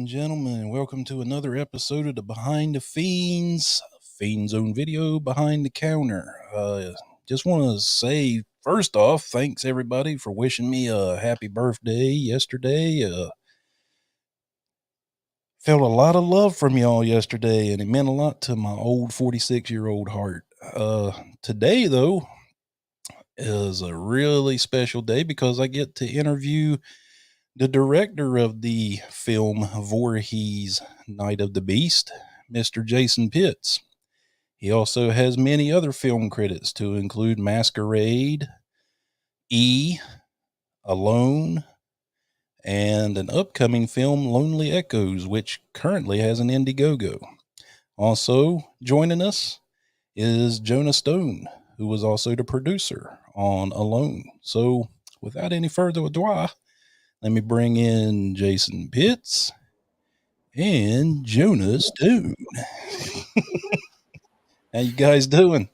and gentlemen, welcome to another episode of the Behind the Fiend Zone video behind the counter. Just want to say, first off, thanks everybody for wishing me a happy birthday yesterday. Felt a lot of love from y'all yesterday, and it meant a lot to my old 46-year-old heart. Today, though, is a really special day because I get to interview the director of the film Voorhees Night of the Beast, Mr. Jason Pitts. He also has many other film credits to include Masquerade, E, Alone, and an upcoming film, Lonely Echoes, which currently has an Indiegogo. Also joining us is Jonah Stone, who was also the producer on Alone. So without any further ado, let me bring in Jason Pitts and Jonah Stone. How you guys doing?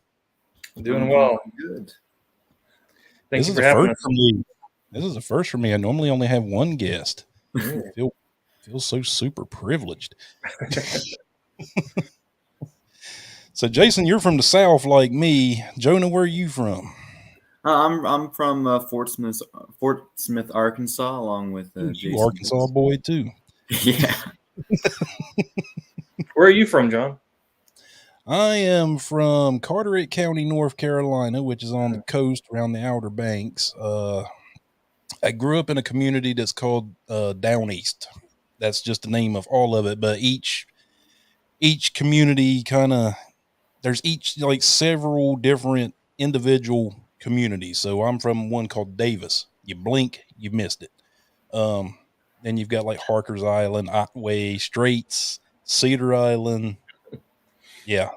Doing well. Good. Thank This you is for a having first us. for me. This is a first for me. I normally only have one guest. Feel so super privileged. So, Jason, you're from the South like me. Jonah, where are you from? I'm from Fort Smith, Arkansas, along with You Jason. Arkansas boy too. Yeah. Where are you from, John? I am from Carteret County, North Carolina, which is on the coast around the Outer Banks. I grew up in a community that's called Down East. That's just the name of all of it, but each community there's each like several different individual communities. So I'm from one called Davis. You blink, you missed it. Then you've got like Harker's Island, Otway, Straits, Cedar Island. Yeah,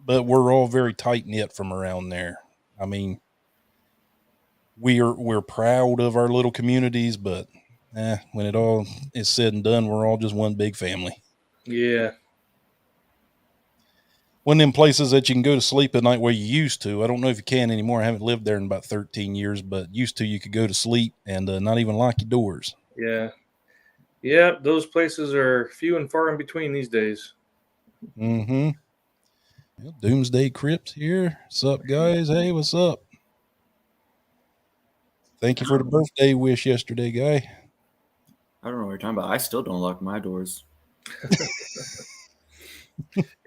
but we're all very tight knit from around there. I mean, we're proud of our little communities, but when it all is said and done, we're all just one big family. Yeah. One of them places that you can go to sleep at night where you used to. I don't know if you can anymore. I haven't lived there in about 13 years, but used to you could go to sleep and not even lock your doors. Yeah. Yeah. Those places are few and far in between these days. Mm-hmm. Well, Doomsday Crypt here. What's up, guys? Hey, what's up? Thank you for the birthday wish yesterday, guy. I don't know what you're talking about. I still don't lock my doors.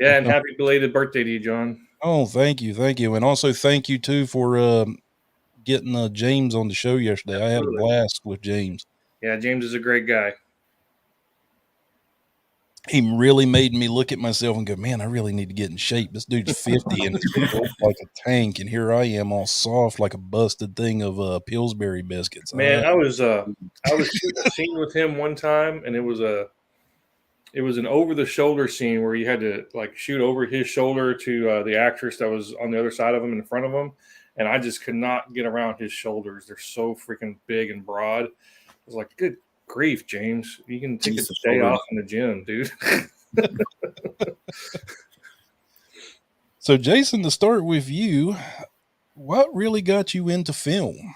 Yeah. And happy belated birthday to you, John. Oh, thank you. And also thank you, too, for getting James on the show yesterday. Absolutely. I had a blast with James. Yeah. James is a great guy. He really made me look at myself and go, man, I really need to get in shape. This dude's 50 and built like a tank, and here I am all soft like a busted thing of Pillsbury biscuits. Man, I was shooting a scene with him one time, and it was an over the shoulder scene where you had to like shoot over his shoulder to the actress that was on the other side of him in front of him, and I just could not get around his shoulders. They're so freaking big and broad. I was like, good grief, James, you can take a day off in the gym, dude. So, Jason, to start with you, what really got you into film?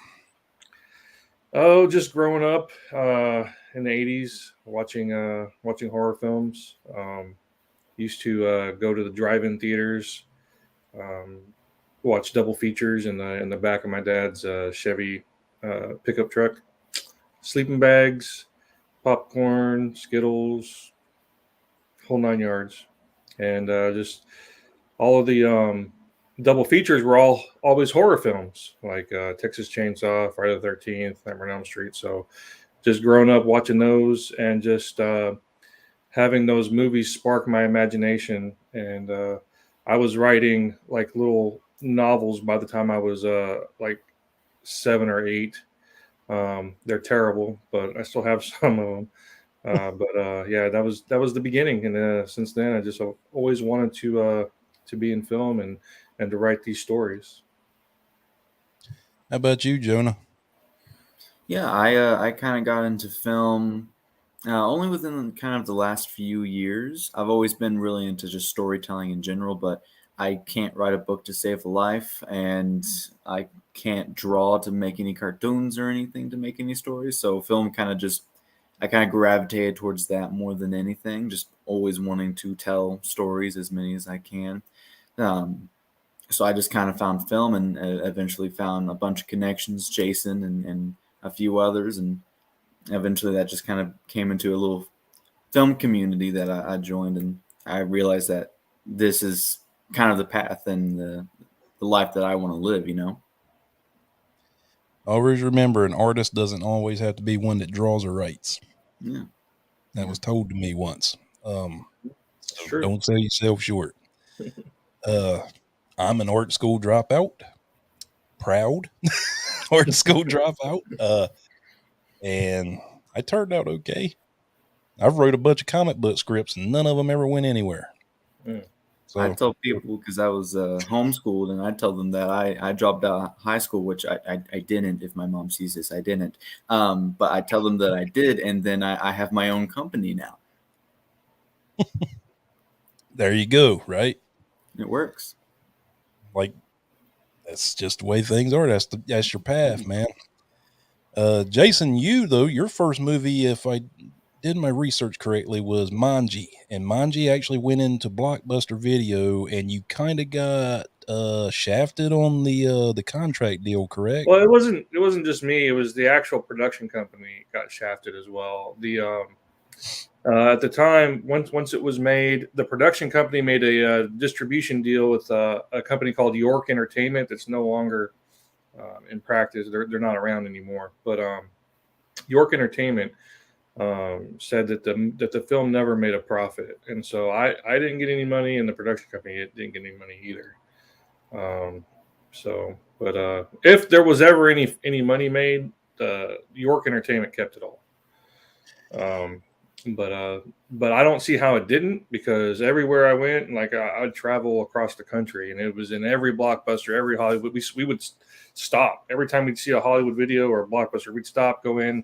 Oh, just growing up in the 80s, watching horror films. Used to go to the drive-in theaters, watch double features in the back of my dad's Chevy pickup truck. Sleeping bags, popcorn, Skittles, whole 9 yards, and just all of the double features were always horror films like Texas Chainsaw, Friday the 13th, Nightmare on Elm Street. So just growing up watching those and just having those movies spark my imagination. And I was writing like little novels by the time I was like 7 or 8. They're terrible, but I still have some of them. Yeah, that was the beginning, and since then I just always wanted to be in film and to write these stories. How about you, Jonah? Yeah, I kind of got into film only within kind of the last few years. I've always been really into just storytelling in general, but I can't write a book to save a life, and I can't draw to make any cartoons or anything to make any stories. So film kind of just I kind of gravitated towards that more than anything, just always wanting to tell stories, as many as I can. So I just kind of found film, and eventually found a bunch of connections, Jason and a few others. And eventually that just kind of came into a little film community that I joined. And I realized that this is kind of the path and the life that I want to live, Always remember, an artist doesn't always have to be one that draws or writes. Yeah. That was told to me once. It's So true. don't sell yourself short. I'm an art school dropout. Proud art school dropout. And I turned out okay. I've wrote a bunch of comic book scripts and none of them ever went anywhere. So I tell people, because I was homeschooled, and I tell them that I dropped out of high school, which I didn't. If my mom sees this, I didn't. But I tell them that I did, and then I have my own company now. there you go, right? It works. Like, that's just the way things are. That's your path, man. Jason, your first movie, if I did my research correctly, was Manji, and Manji actually went into Blockbuster Video, and you kind of got shafted on the contract deal, correct? Well, it wasn't just me. It was the actual production company got shafted as well. At the time, once it was made, the production company made a distribution deal with a company called York Entertainment that's no longer in practice. They're not around anymore. But York Entertainment said that the film never made a profit, and so I didn't get any money, and the production company didn't get any money either. But if there was ever any money made, York Entertainment kept it all. But I don't see how it didn't, because everywhere I went, like I'd travel across the country, and it was in every Blockbuster, every Hollywood. We would stop every time we'd see a Hollywood video or a Blockbuster. We'd stop, go in,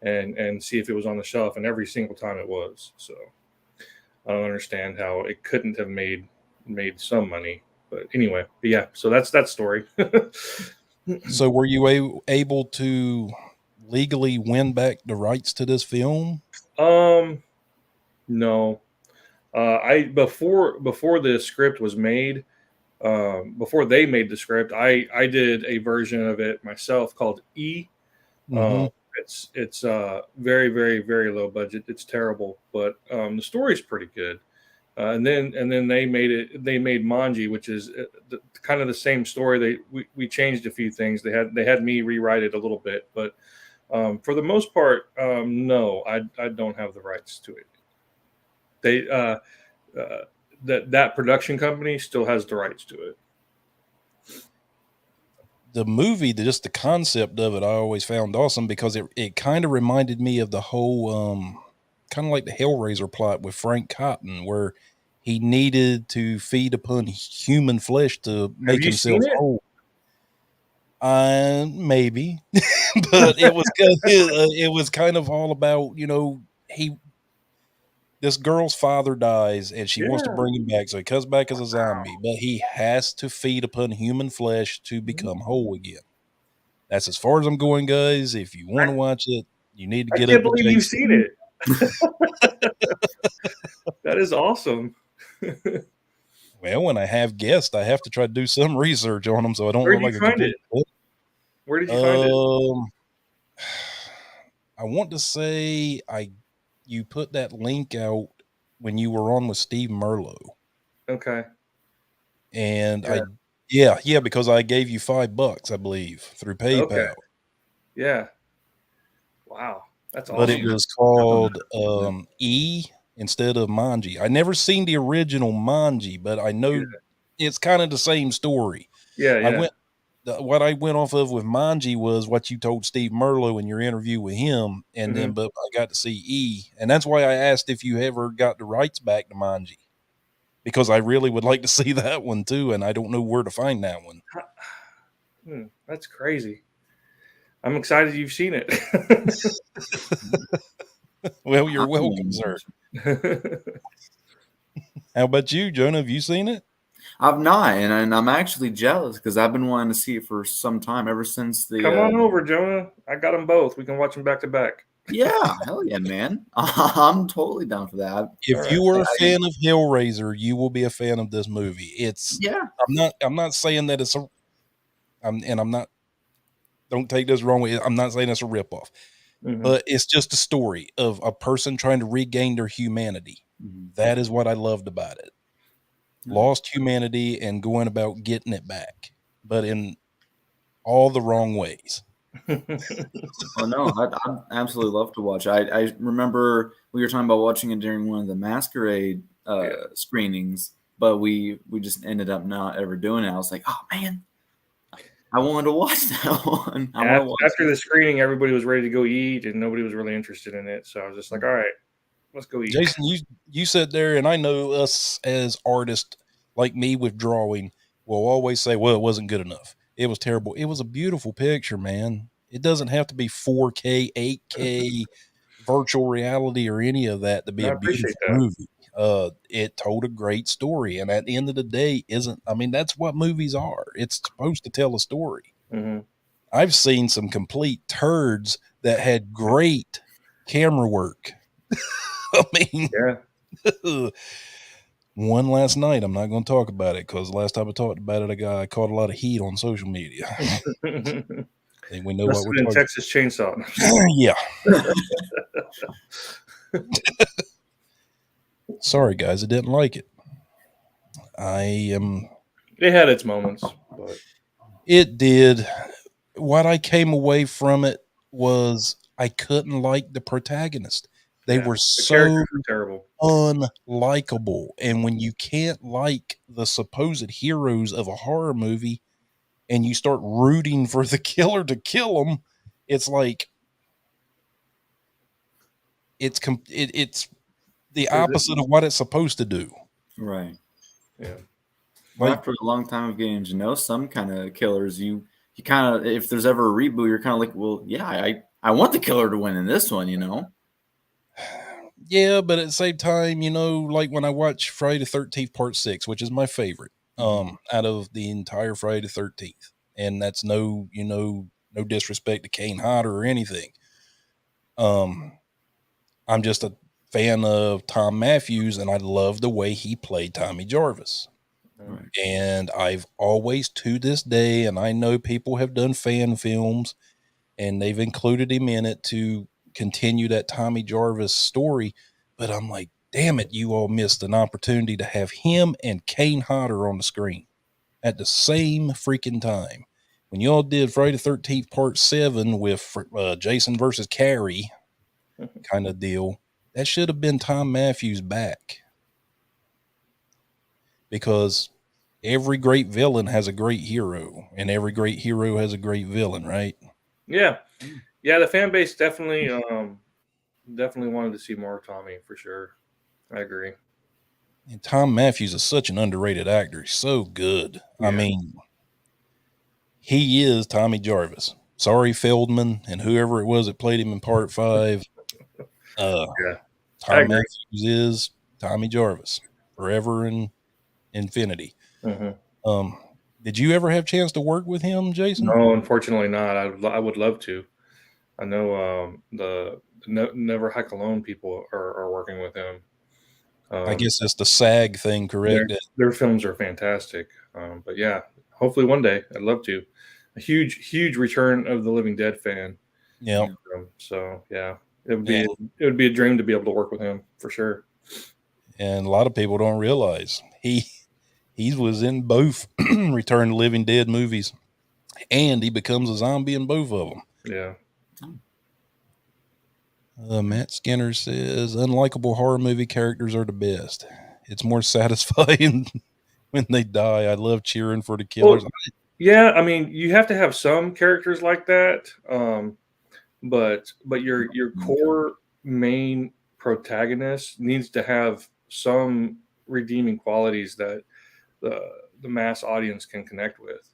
and see if it was on the shelf, and every single time it was. So I don't understand how it couldn't have made some money. But anyway, yeah. So that's that story. So were you able to legally win back the rights to this film? No. I before the script was made, before they made the script, I did a version of it myself called E. Mm-hmm. It's very, very, very low budget. It's terrible, but the story's pretty good. And then they made Manji, which is kind of the same story. We changed a few things. They had me rewrite it a little bit, but for the most part, no, I don't have the rights to it. They that production company still has the rights to it. The movie, just the concept of it, I always found awesome, because it kind of reminded me of the whole kind of like the Hellraiser plot with Frank Cotton, where he needed to feed upon human flesh to make himself whole. Maybe, but it was kind of all about, this girl's father dies and she wants to bring him back, so he comes back as a zombie, but he has to feed upon human flesh to become whole again. That's as far as I'm going, guys. If you want to watch it, you need to get up with Jason. You've seen it. That is awesome. Well, when I have guests, I have to try to do some research on them, so I don't look like a complete book. Where did you find it? I want to say you put that link out when you were on with Steve Merlo. Okay. And because I gave you $5, I believe, through PayPal. Okay. Yeah. Wow. That's awesome. But it was called E instead of Manji. I never seen the original Manji, but I know it's kind of the same story. Yeah. What I went off of with Manji was what you told Steve Merlo in your interview with him, and then but I got to see E, and that's why I asked if you ever got the rights back to Manji, because I really would like to see that one too, and I don't know where to find that one. That's crazy. I'm excited you've seen it. Well, you're welcome, sir. How about you, Jonah? Have you seen it? I've not, and I'm actually jealous, because I've been wanting to see it for some time, ever since the. Come on over, Jonah. I got them both. We can watch them back to back. Yeah, hell yeah, man. I'm totally down for that. If All right. you are a fan of Hellraiser, you will be a fan of this movie. Yeah. I'm not saying that it's a I'm not, don't take this wrong way. I'm not saying it's a ripoff, Mhm. but it's just a story of a person trying to regain their humanity. Mhm. That is what I loved about it. Yeah. Lost humanity and going about getting it back, but in all the wrong ways. Oh no, I'd absolutely love to watch. I remember we were talking about watching it during one of the Masquerade Yeah. screenings, but we just ended up not ever doing it. I was like, oh man, I wanted to watch that one. I want to watch After it. the screening, everybody was ready to go eat, and nobody was really interested in it. So I was just like, all right, let's go eat. Jason, you sit there, and I know us as artists, like me with drawing, will always say, "Well, it wasn't good enough. It was terrible." It was a beautiful picture, man. It doesn't have to be 4K, 8K, virtual reality, or any of that to And be I a appreciate beautiful that. movie. It told a great story, and at the end of the day, isn't I mean that's what movies are. It's supposed to tell a story. Hmm. I've seen some complete turds that had great camera work. I Yeah. mean, one last night. I'm not going to talk about it because last time I talked about it, I caught a lot of heat on social media. I think we know Must what have we're been talking. Texas Chainsaw. Yeah. Sorry, guys, I didn't like it. I am. It had its moments, but It did. What I came away from it was I couldn't like the protagonist. They yeah, were the so characters were terrible. unlikable. And when you can't like the supposed heroes of a horror movie and you start rooting for the killer to kill them, it's like it's the Is it? opposite of what it's supposed to do. Right. Yeah. Well, Like, after a long time of getting to know some kind of killers, you kind of, if there's ever a reboot, you're kind of like, well, yeah, I want the killer to win in this one, you know? yeah, but at the same time, like when I watch Friday the 13th Part 6, which is my favorite, out of the entire Friday the 13th, and that's no disrespect to Kane Hodder or anything. Um, I'm just a fan of Tom Matthews, and I love the way he played Tommy Jarvis. Right. And I've always, to this day, and I know people have done fan films and they've included him in it to continue that Tommy Jarvis story. But I'm like, damn it, you all missed an opportunity to have him and Kane Hodder on the screen at the same freaking time. When y'all did Friday the 13th Part 7 with Jason versus Carrie kind of deal, that should have been Tom Matthews back, because every great villain has a great hero, and every great hero has a great villain, right? Yeah. Yeah, the fan base definitely wanted to see more of Tommy for sure. I agree. And Tom Matthews is such an underrated actor. He's so good. I Yeah. mean, he is Tommy Jarvis. Sorry, Feldman, and whoever it was that played him in Part 5. Uh, Yeah. I Tom agree. Matthews is Tommy Jarvis forever and infinity. Hmm. Um, did you ever have a chance to work with him, Jason? No, unfortunately not. I would love to. I know the Never Hike Alone people are working with him. I Um, guess that's the SAG thing, their correct? their films are fantastic. But yeah, hopefully one day I'd love to. A huge Return of the Living Dead fan. Yeah. So yeah, it would be And it would be a dream to be able to work with him for sure. a lot of people don't realize he was in both Return of the Living Dead movies, and he becomes a zombie in both of them. Yeah. Matt Skinner says unlikable horror movie characters are the best. It's more satisfying when they die. I love cheering for the killers. Well, yeah. I mean, you have to have some characters like that. But your core main protagonist needs to have some redeeming qualities that the the mass audience can connect with.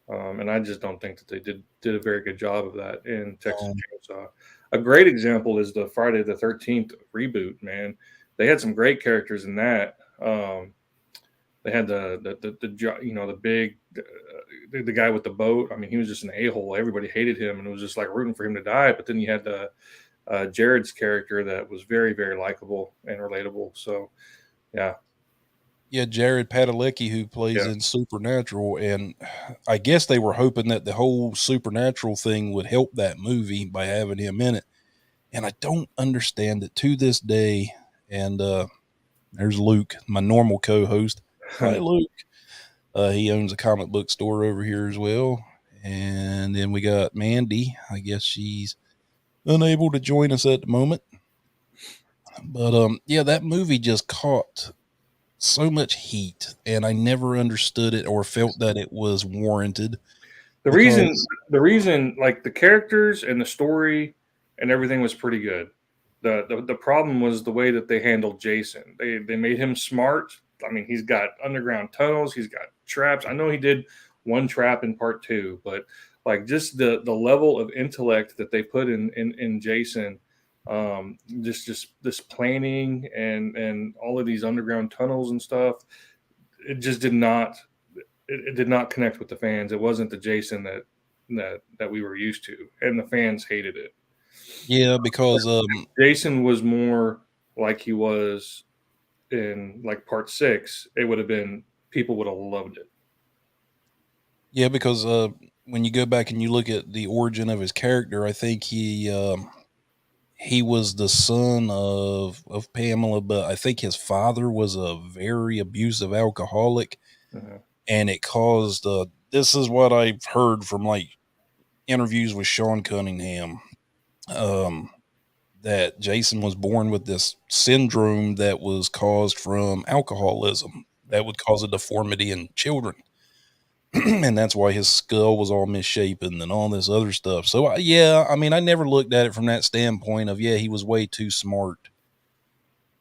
And I just don't think that they did a very good job of that in Texas Um, Chainsaw. A great example is the Friday the 13th reboot. Man, they had some great characters in that. They had the big the guy with the boat. I mean, he was just an a hole. Everybody hated him, and it was just like rooting for him to die. But then you had Jared's character that was very, very likable and relatable. So, yeah. Yeah, Jared Padalecki, who plays Yeah. in Supernatural, and I guess they were hoping that the whole Supernatural thing would help that movie by having him in it. And I don't understand it to this day. And there's Luke, my normal co-host. Hi, Luke. He owns a comic book store over here as well. And then we got Mandy. I guess she's unable to join us at the moment. But yeah, that movie just caught so much heat, and I never understood it or felt that it was warranted The reason, because like the characters and the story and everything was pretty good. The problem was the way that they handled Jason. They made him smart. I mean, he's got underground tunnels. He's got traps. I know he did one trap in part two, but like just the level of intellect that they put in Jason, just this planning and all of these underground tunnels and stuff. It just did not it did not connect with the fans. It wasn't the Jason that we were used to, and the fans hated it. yeah, because Jason was more like he was in like part six. It would have been people would have loved it. yeah, because when you go back and you look at the origin of his character, I think he was the son of Pamela, but I think his father was a very abusive alcoholic, Uh-huh. and it caused. This is what I've heard from like interviews with Sean Cunningham. Um, that Jason was born with this syndrome that was caused from alcoholism that would cause a deformity in children. And that's why his skull was all misshapen and all this other stuff. So, yeah, I mean, I never looked at it from that standpoint of, yeah, he was way too smart.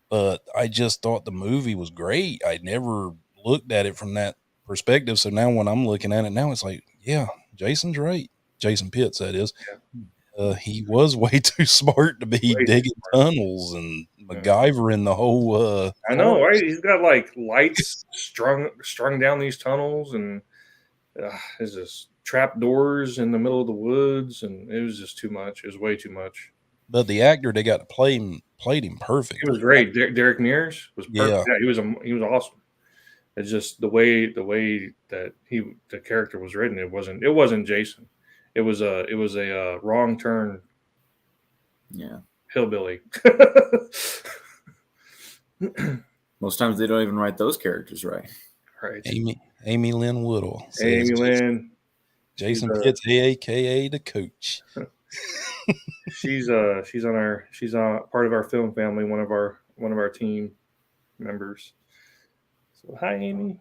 But I just thought the movie was great. I never looked at it from that perspective. So now when I'm looking at it now, it's like, yeah, Jason's right. Jason Pitts, that is. He was way too smart to be Way too digging tunnels and MacGyvering the whole I know, car. right? He's got like lights strung down these tunnels, and there's just trap doors in the middle of the woods, and it was just too much. It was way too much. But the actor they got to play him played him He was perfectly. great. Derek Mears was perfect. Yeah, Yeah, he was awesome. It's just the way that the character was written. It wasn't Jason. It was a wrong turn Yeah. hillbilly. Most times they don't even write those characters right. Right. Amy Lynn Woodall says Amy Lynn. Jason Pitts, aka the coach. She's on part of our film family. One of our team members. So hi, Amy.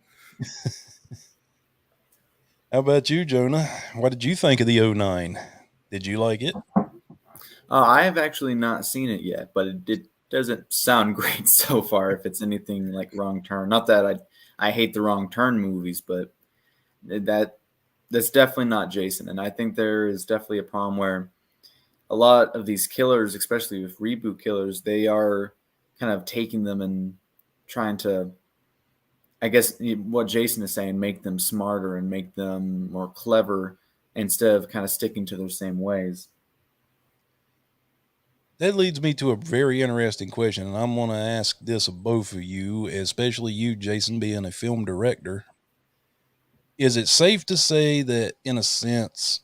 How about you, Jonah? What did you think of the 09? Did you like it? I have actually not seen it yet, but it doesn't sound great so far. If it's anything like Wrong Turn, not that I hate the Wrong Turn movies, but that's definitely not Jason. And I think there is definitely a problem where a lot of these killers, especially with reboot killers, they are kind of taking them and trying to, I guess what Jason is saying, make them smarter and make them more clever instead of kind of sticking to their same ways. That leads me to a very interesting question, and I'm going to ask this of both of you, especially you, Jason, being a film director. Is it safe to say that, in a sense,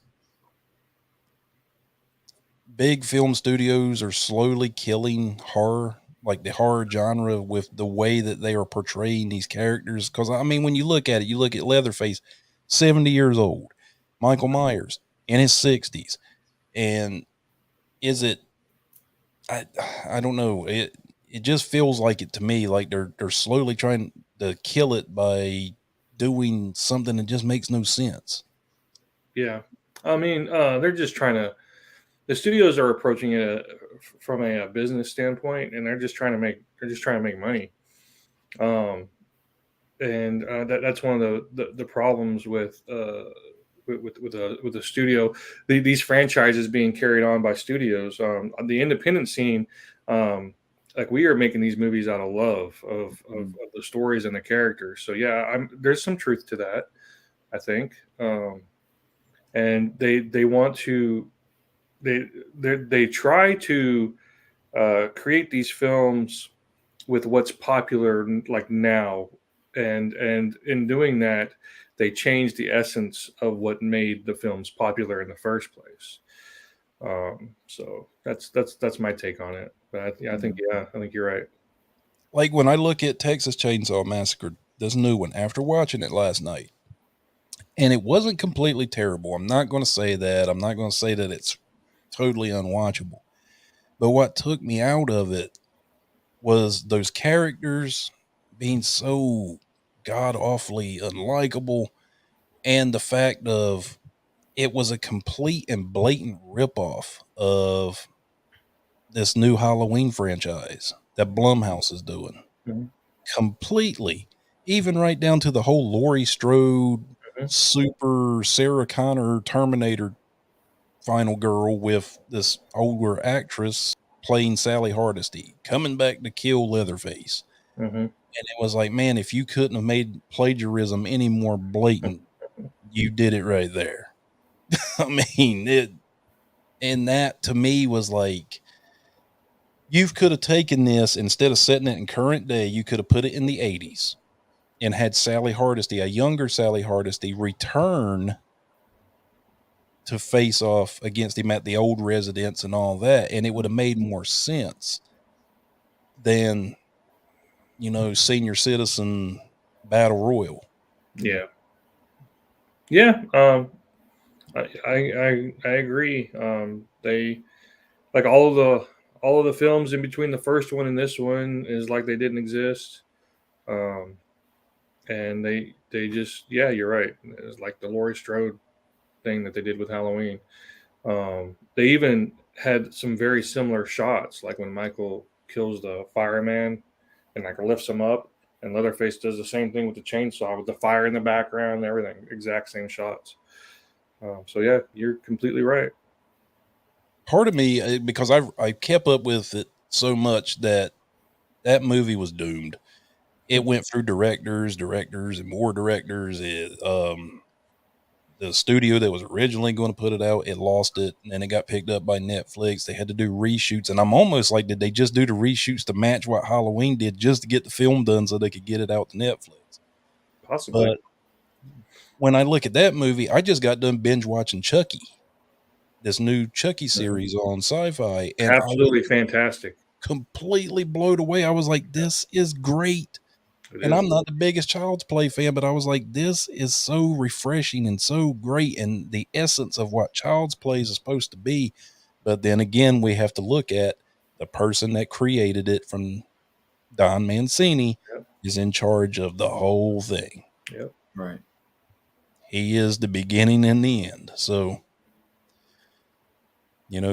big film studios are slowly killing horror, like the horror genre, with the way that they are portraying these characters? Because, I mean, when you look at it, you look at Leatherface, 70 years old, Michael Myers in his 60s. And is it, I don't know. It just feels like it to me, like they're slowly trying to kill it by doing something that just makes no sense. Yeah, I mean, they're just trying to. The studios are approaching it from a business standpoint, and they're just trying to make money. And that's one of the problems with the studio. These franchises being carried on by studios. The independent scene, like we are making these movies out of love of the stories and the characters. So yeah, there's some truth to that, I think. And they want to they try to create these films with what's popular like now, and in doing that, they change the essence of what made the films popular in the first place. So that's my take on it. But I think you're right. Like when I look at Texas Chainsaw Massacre, this new one, after watching it last night, and it wasn't completely terrible. I'm not going to say that. I'm not going to say that it's totally unwatchable. But what took me out of it was those characters being so god awfully unlikable, and the fact of it was a complete and blatant ripoff of this new Halloween franchise that Blumhouse is doing. Mhm. Completely. Even right down to the whole Laurie Strode, Mhm. super Sarah Connor Terminator final girl with this older actress playing Sally Hardesty, coming back to kill Leatherface. Mhm. And it was like, man, if you couldn't have made plagiarism any more blatant, you did it right there. I mean, and that to me was like, you could have taken this instead of setting it in current day, you could have put it in the 80s and had Sally Hardesty, a younger Sally Hardesty, return to face off against him at the old residence and all that. And it would have made more sense than, senior citizen battle royal. Yeah. Yeah. I agree. They like all of the films in between the first one and this one is like they didn't exist. Um, and they just, yeah, you're right. It's like the Laurie Strode thing that they did with Halloween. They even had some very similar shots, like when Michael kills the fireman and like lifts him up, and Leatherface does the same thing with the chainsaw with the fire in the background and everything. Exact same shots. So yeah, you're completely right. Part of me, because I kept up with it so much that movie was doomed. It went through directors, and more directors. The studio that was originally going to put it out, it lost it, and then it got picked up by Netflix. They had to do reshoots, and I'm almost like, did they just do the reshoots to match what Halloween did just to get the film done so they could get it out to Netflix? Possibly. But when I look at that movie, I just got done binge watching Chucky, this new Chucky series on Sci-Fi, and I was Absolutely fantastic. completely blown away. I was like, this is great. It And is. I'm not the biggest Child's Play fan, but I was like, this is so refreshing and so great, and the essence of what Child's Play is supposed to be. But then again, we have to look at the person that created it, from Don Mancini, Yep. is in charge of the whole thing. Yep. Right. He is the beginning and the end. So,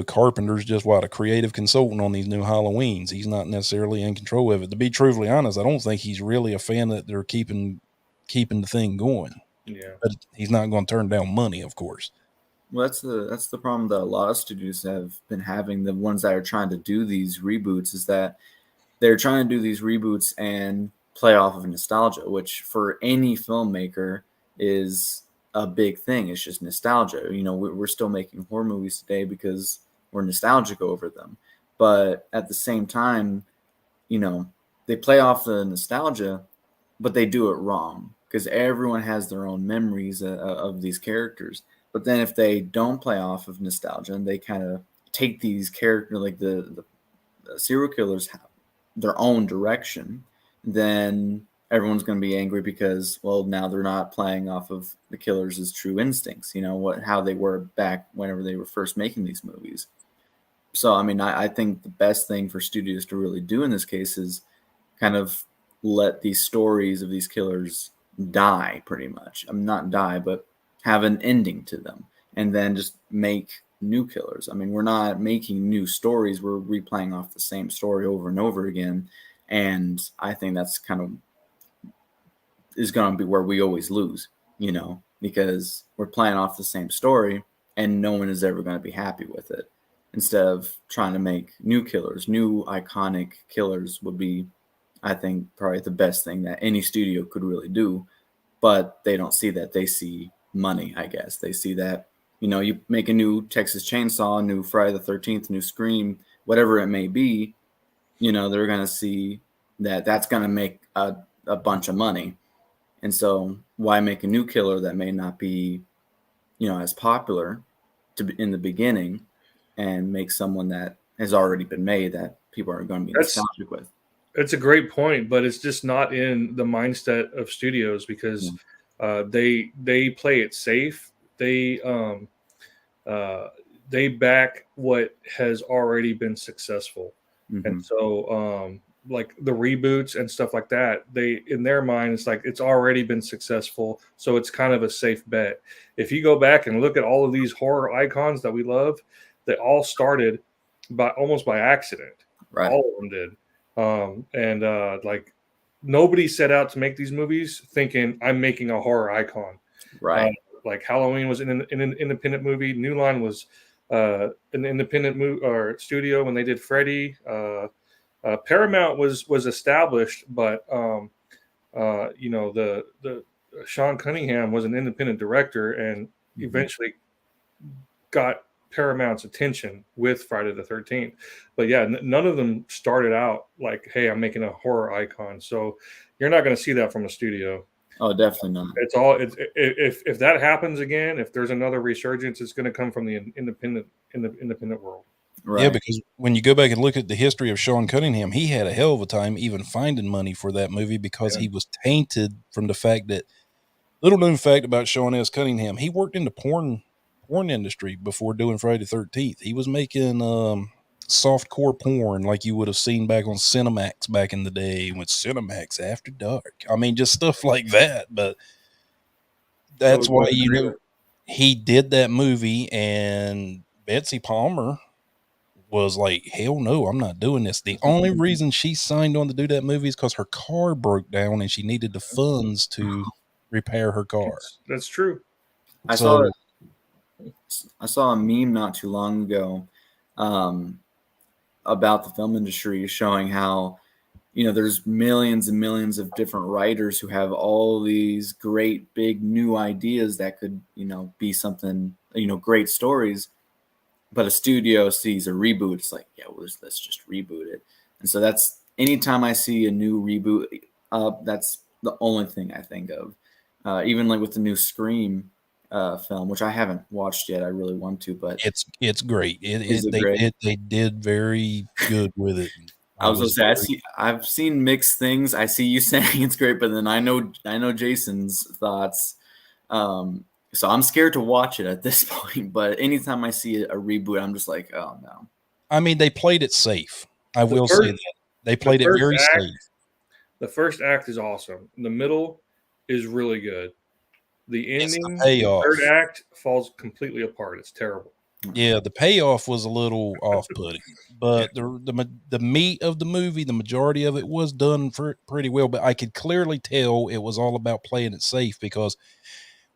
Carpenter's just a creative consultant on these new Halloweens. He's not necessarily in control of it. To be truthfully honest, I don't think he's really a fan that they're keeping the thing going. Yeah. But he's not going to turn down money, of course. Well, that's the problem that a lot of studios have been having. The ones that are trying to do these reboots is that they're trying to do these reboots and play off of nostalgia, which for any filmmaker is a big thing. It's just nostalgia. We're still making horror movies today because we're nostalgic over them. But at the same time, they play off the nostalgia, but they do it wrong because everyone has their own memories of these characters. But then if they don't play off of nostalgia and they kind of take these characters, like the serial killers have their own direction, then everyone's going to be angry because, well, now they're not playing off of the killers' true instincts, how they were back whenever they were first making these movies. So, I mean, I think the best thing for studios to really do in this case is kind of let these stories of these killers die, pretty much. I mean, not die, but have an ending to them, and then just make new killers. I mean, we're not making new stories. We're replaying off the same story over and over again. And I think that's kind of is going to be where we always lose, because we're playing off the same story and no one is ever going to be happy with it. Instead of trying to make new killers, new iconic killers would be, I think, probably the best thing that any studio could really do. But they don't see that. They see money, I guess. They see that You make a new Texas Chainsaw, a new Friday the 13th, new Scream, whatever it may be, they're going to see that that's going to make a bunch of money. And so why make a new killer that may not be, as popular in the beginning, and make someone that has already been made that people are going to be nostalgic with? It's a great point, but it's just not in the mindset of studios because they play it safe. They back what has already been successful, and so like the reboots and stuff like that, they in their mind it's like it's already been successful, so it's kind of a safe bet. If you go back and look at all of these horror icons that we love, they all started almost by accident. Right. All of them did. And like nobody set out to make these movies thinking I'm making a horror icon. Right. Like Halloween was an independent movie. New Line was an independent or studio when they did Freddy. Paramount was established, but the Sean Cunningham was an independent director and eventually got Paramount's attention with Friday the 13th. But yeah, none of them started out like, hey, I'm making a horror icon. So you're not going to see that from a studio. Oh, definitely not. If that happens again, if there's another resurgence, it's going to come from the independent world. Right. Yeah, because when you go back and look at the history of Sean Cunningham, he had a hell of a time even finding money for that movie because he was tainted from the fact that, little known fact about Sean S. Cunningham, he worked in the porn industry before doing Friday the 13th. He was making softcore porn like you would have seen back on Cinemax back in the day with Cinemax After Dark. I mean, just stuff like that. But that's why, he did that movie, and Betsy Palmer was like, hell no, I'm not doing this. The only reason she signed on to do that movie is because her car broke down and she needed the funds to repair her car. That's true. I saw a meme not too long ago about the film industry showing how, there's millions and millions of different writers who have all these great big new ideas that could, be something, great stories. But a studio sees a reboot, it's like, yeah, well, let's just reboot it. And so that's anytime I see a new reboot, that's the only thing I think of. Even like with the new Scream film, which I haven't watched yet. I really want to, but it's great. They did very good with it. I was gonna say I've seen mixed things. I see you saying it's great, but then I know Jason's thoughts. So I'm scared to watch it at this point. But anytime I see a reboot, I'm just like, oh no. I mean, they played it safe. I will say that they played it very safe. The first act is awesome. The middle is really good. The ending, the payoff. The third act falls completely apart. It's terrible. Yeah, the payoff was a little off-putting, but the meat of the movie, the majority of it was done pretty well. But I could clearly tell it was all about playing it safe, because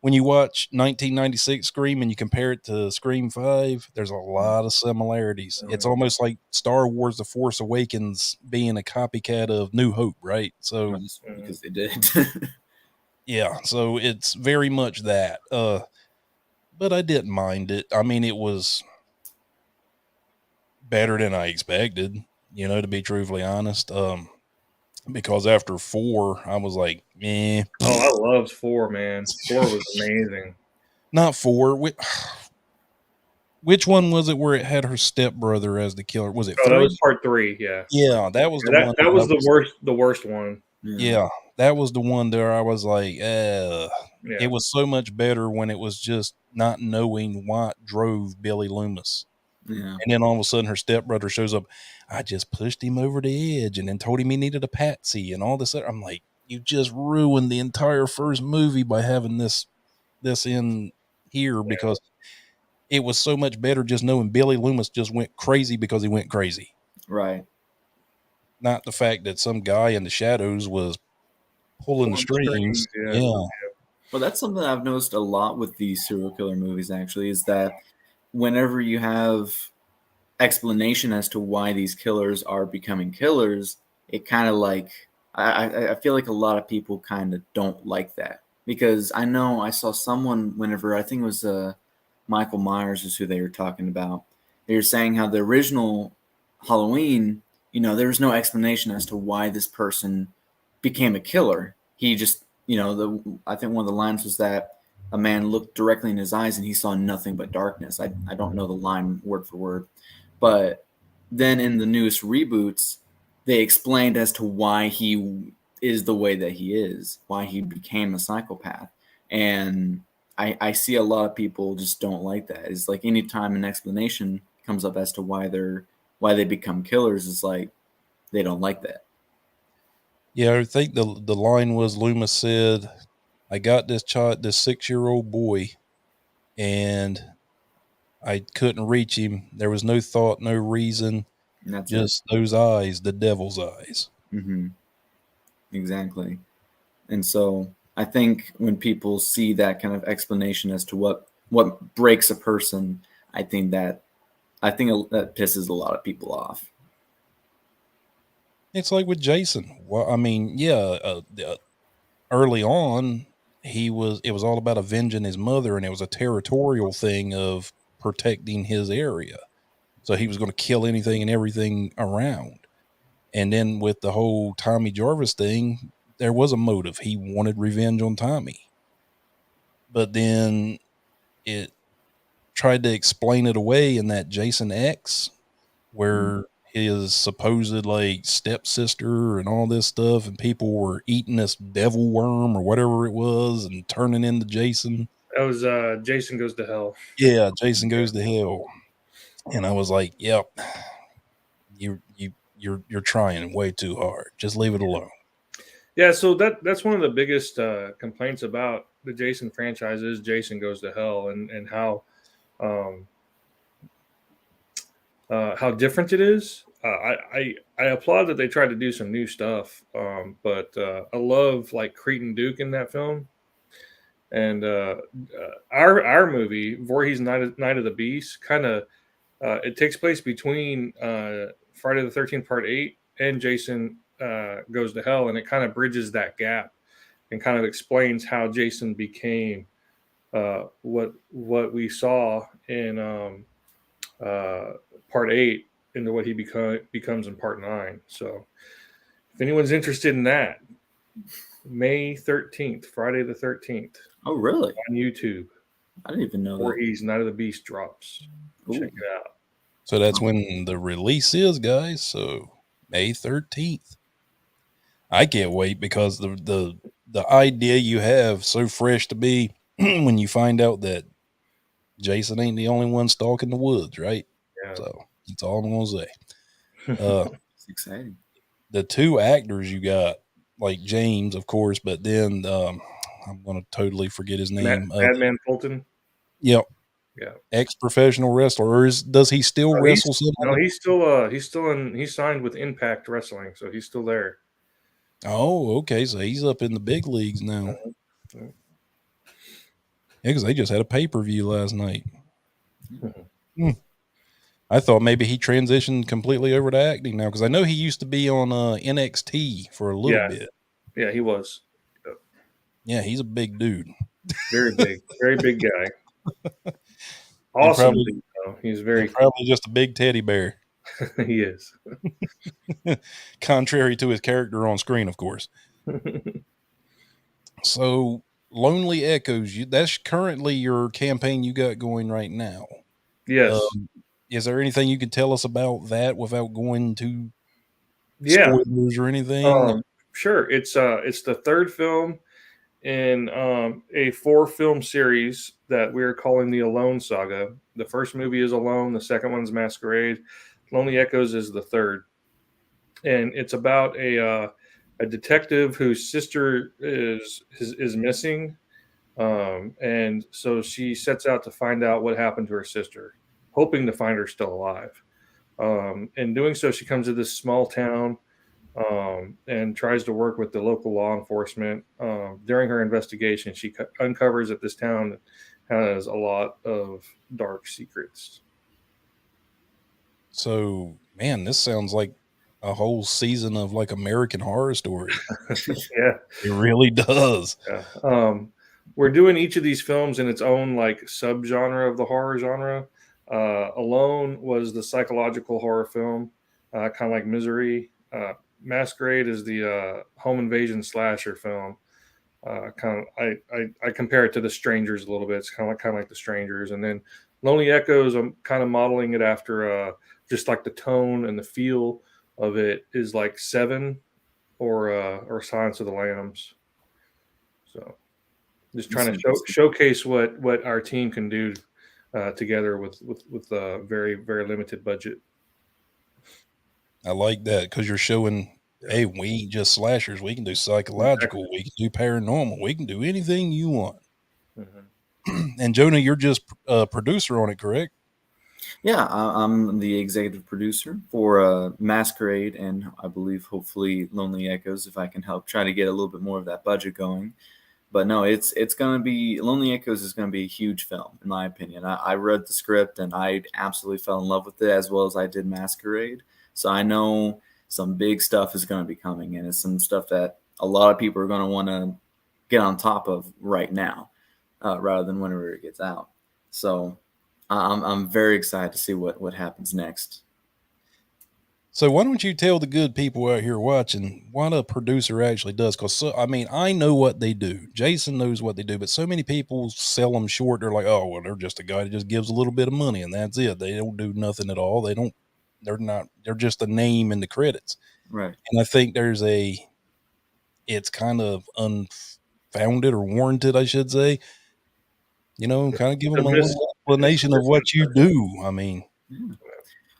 when you watch 1996 Scream and you compare it to Scream 5, there's a lot of similarities. It's almost like Star Wars: The Force Awakens being a copycat of New Hope, right? So because they did. Yeah, so it's very much that. But I didn't mind it. I mean, it was better than I expected, to be truthfully honest. Because after 4, I was like, eh. Oh, I loved 4, man. 4 was amazing. Not 4. Which one was it where it had her stepbrother as the killer? Was it 3? That was part 3, yeah. Yeah, that was the one. That was the worst one. Yeah, that was the one there I was like, It was so much better when it was just not knowing what drove Billy Loomis. Yeah. And then all of a sudden her stepbrother shows up. I just pushed him over the edge and then told him he needed a patsy and all this. I'm like, you just ruined the entire first movie by having this in here, because it was so much better just knowing Billy Loomis just went crazy because he went crazy. Right. Not the fact that some guy in the shadows was pulling the strings. Yeah. Well, that's something I've noticed a lot with these serial killer movies, actually, is that whenever you have explanation as to why these killers are becoming killers, it kind of like, I feel like a lot of people kind of don't like that, because I know I saw someone whenever, I think it was Michael Myers is who they were talking about. They were saying how the original Halloween, there was no explanation as to why this person became a killer. He just, I think one of the lines was that a man looked directly in his eyes and he saw nothing but darkness. I don't know the line word for word. But then in the newest reboots, they explained as to why he is the way that he is, why he became a psychopath. And I see a lot of people just don't like that. It's like anytime an explanation comes up as to why they become killers, it's like they don't like that. Yeah, I think the line was Loomis said, "I got this 6-year-old boy, and I couldn't reach him. There was no thought, no reason, And that's just those eyes, the devil's eyes." it. Exactly. And so I think when people see that kind of explanation as to what breaks a person, I think that pisses a lot of people off. It's like with Jason. Well, I mean, yeah, early on, it was all about avenging his mother, and it was a territorial thing of protecting his area. So he was going to kill anything and everything around. And then with the whole Tommy Jarvis thing, there was a motive. He wanted revenge on Tommy. But then it tried to explain it away in that Jason X, where his supposed like stepsister and all this stuff, and people were eating this devil worm or whatever it was and turning into Jason. That was Jason Goes to Hell. Yeah, Jason Goes to Hell. And I was like, "Yep, you're trying way too hard. Just leave it alone." Yeah, so that's one of the biggest complaints about the Jason franchise is Jason Goes to Hell, and how different it is. I applaud that they tried to do some new stuff, but I love like Cretan Duke in that film, and our movie Voorhees Night of the Beast kind of it takes place between Friday the 13th Part 8 and Jason Goes to Hell, and it kind of bridges that gap and kind of explains how Jason became what we saw in Part 8 into what he becomes in Part 9. So if anyone's interested in that, May 13th, Friday the 13th. Oh, really? On YouTube. I didn't even know that. Voorhees Night of the Beast drops. Ooh. Check it out. So that's when the release is, guys. So May 13th. I can't wait because the idea you have so fresh to be when you find out that Jason ain't the only one stalking the woods, right? Yeah. So that's all I'm gonna say. It's exciting. The two actors you got, like James, of course, but then I'm gonna totally forget his name. Madman Fulton. Yep. Yeah. Ex-professional wrestler, or does he still wrestle? He's signed with Impact Wrestling, so he's still there. Oh, okay. So he's up in the big leagues now. Mm-hmm. Yeah, because they just had a pay-per-view last night. I thought maybe he transitioned completely over to acting now, because I know he used to be on NXT for a little bit. Yeah, he was. Yeah, he's a big dude. Very big guy. Awesome. He's probably just a big teddy bear. He is. Contrary to his character on screen, of course. So, Lonely Echoes, that's currently your campaign you got going right now. Yes. Is there anything you can tell us about that without going to spoilers or anything? Sure. It's the third film in a 4-film series that we're calling the Alone Saga. The first movie is Alone. The second one's Masquerade. Lonely Echoes is the third. And it's about a detective whose sister is missing. And so she sets out to find out what happened to her sister, hoping to find her still alive. In doing so, she comes to this small town and tries to work with the local law enforcement. During her investigation, she uncovers that this town has a lot of dark secrets. So, man, this sounds like a whole season of like American Horror Story. Yeah, it really does. Yeah. we're doing each of these films in its own like subgenre of the horror genre. Alone was the psychological horror film, kind of like Misery. Masquerade is the home invasion slasher film. I compare it to The Strangers a little bit. It's kind of like The Strangers, and then Lonely Echoes. I'm kind of modeling it after just like the tone and the feel of it is like Seven or Silence of the Lambs. So just trying to showcase what our team can do together with a very very limited budget. I like that because you're showing, hey, we ain't just slashers. We can do psychological. Exactly. We can do paranormal. We can do anything you want. Mm-hmm. And Jonah, you're just a producer on it, correct? Yeah, I'm the executive producer for Masquerade, and I believe hopefully Lonely Echoes, if I can help try to get a little bit more of that budget going. But no, it's gonna be Lonely Echoes is gonna be a huge film in my opinion. I read the script and I absolutely fell in love with it as well as I did Masquerade. So I know some big stuff is gonna be coming, and it's some stuff that a lot of people are gonna want to get on top of right now, rather than whenever it gets out. So I'm very excited to see what happens next. So why don't you tell the good people out here watching what a producer actually does? Because I mean, I know what they do. Jason knows what they do, but so many people sell them short. They're like, oh, well, they're just a guy that just gives a little bit of money and that's it. They don't do nothing at all. They don't. They're not. They're just a name in the credits. Right. And I think it's kind of unfounded or warranted, I should say. Kind of give them a little explanation of what you do. I mean, Yeah.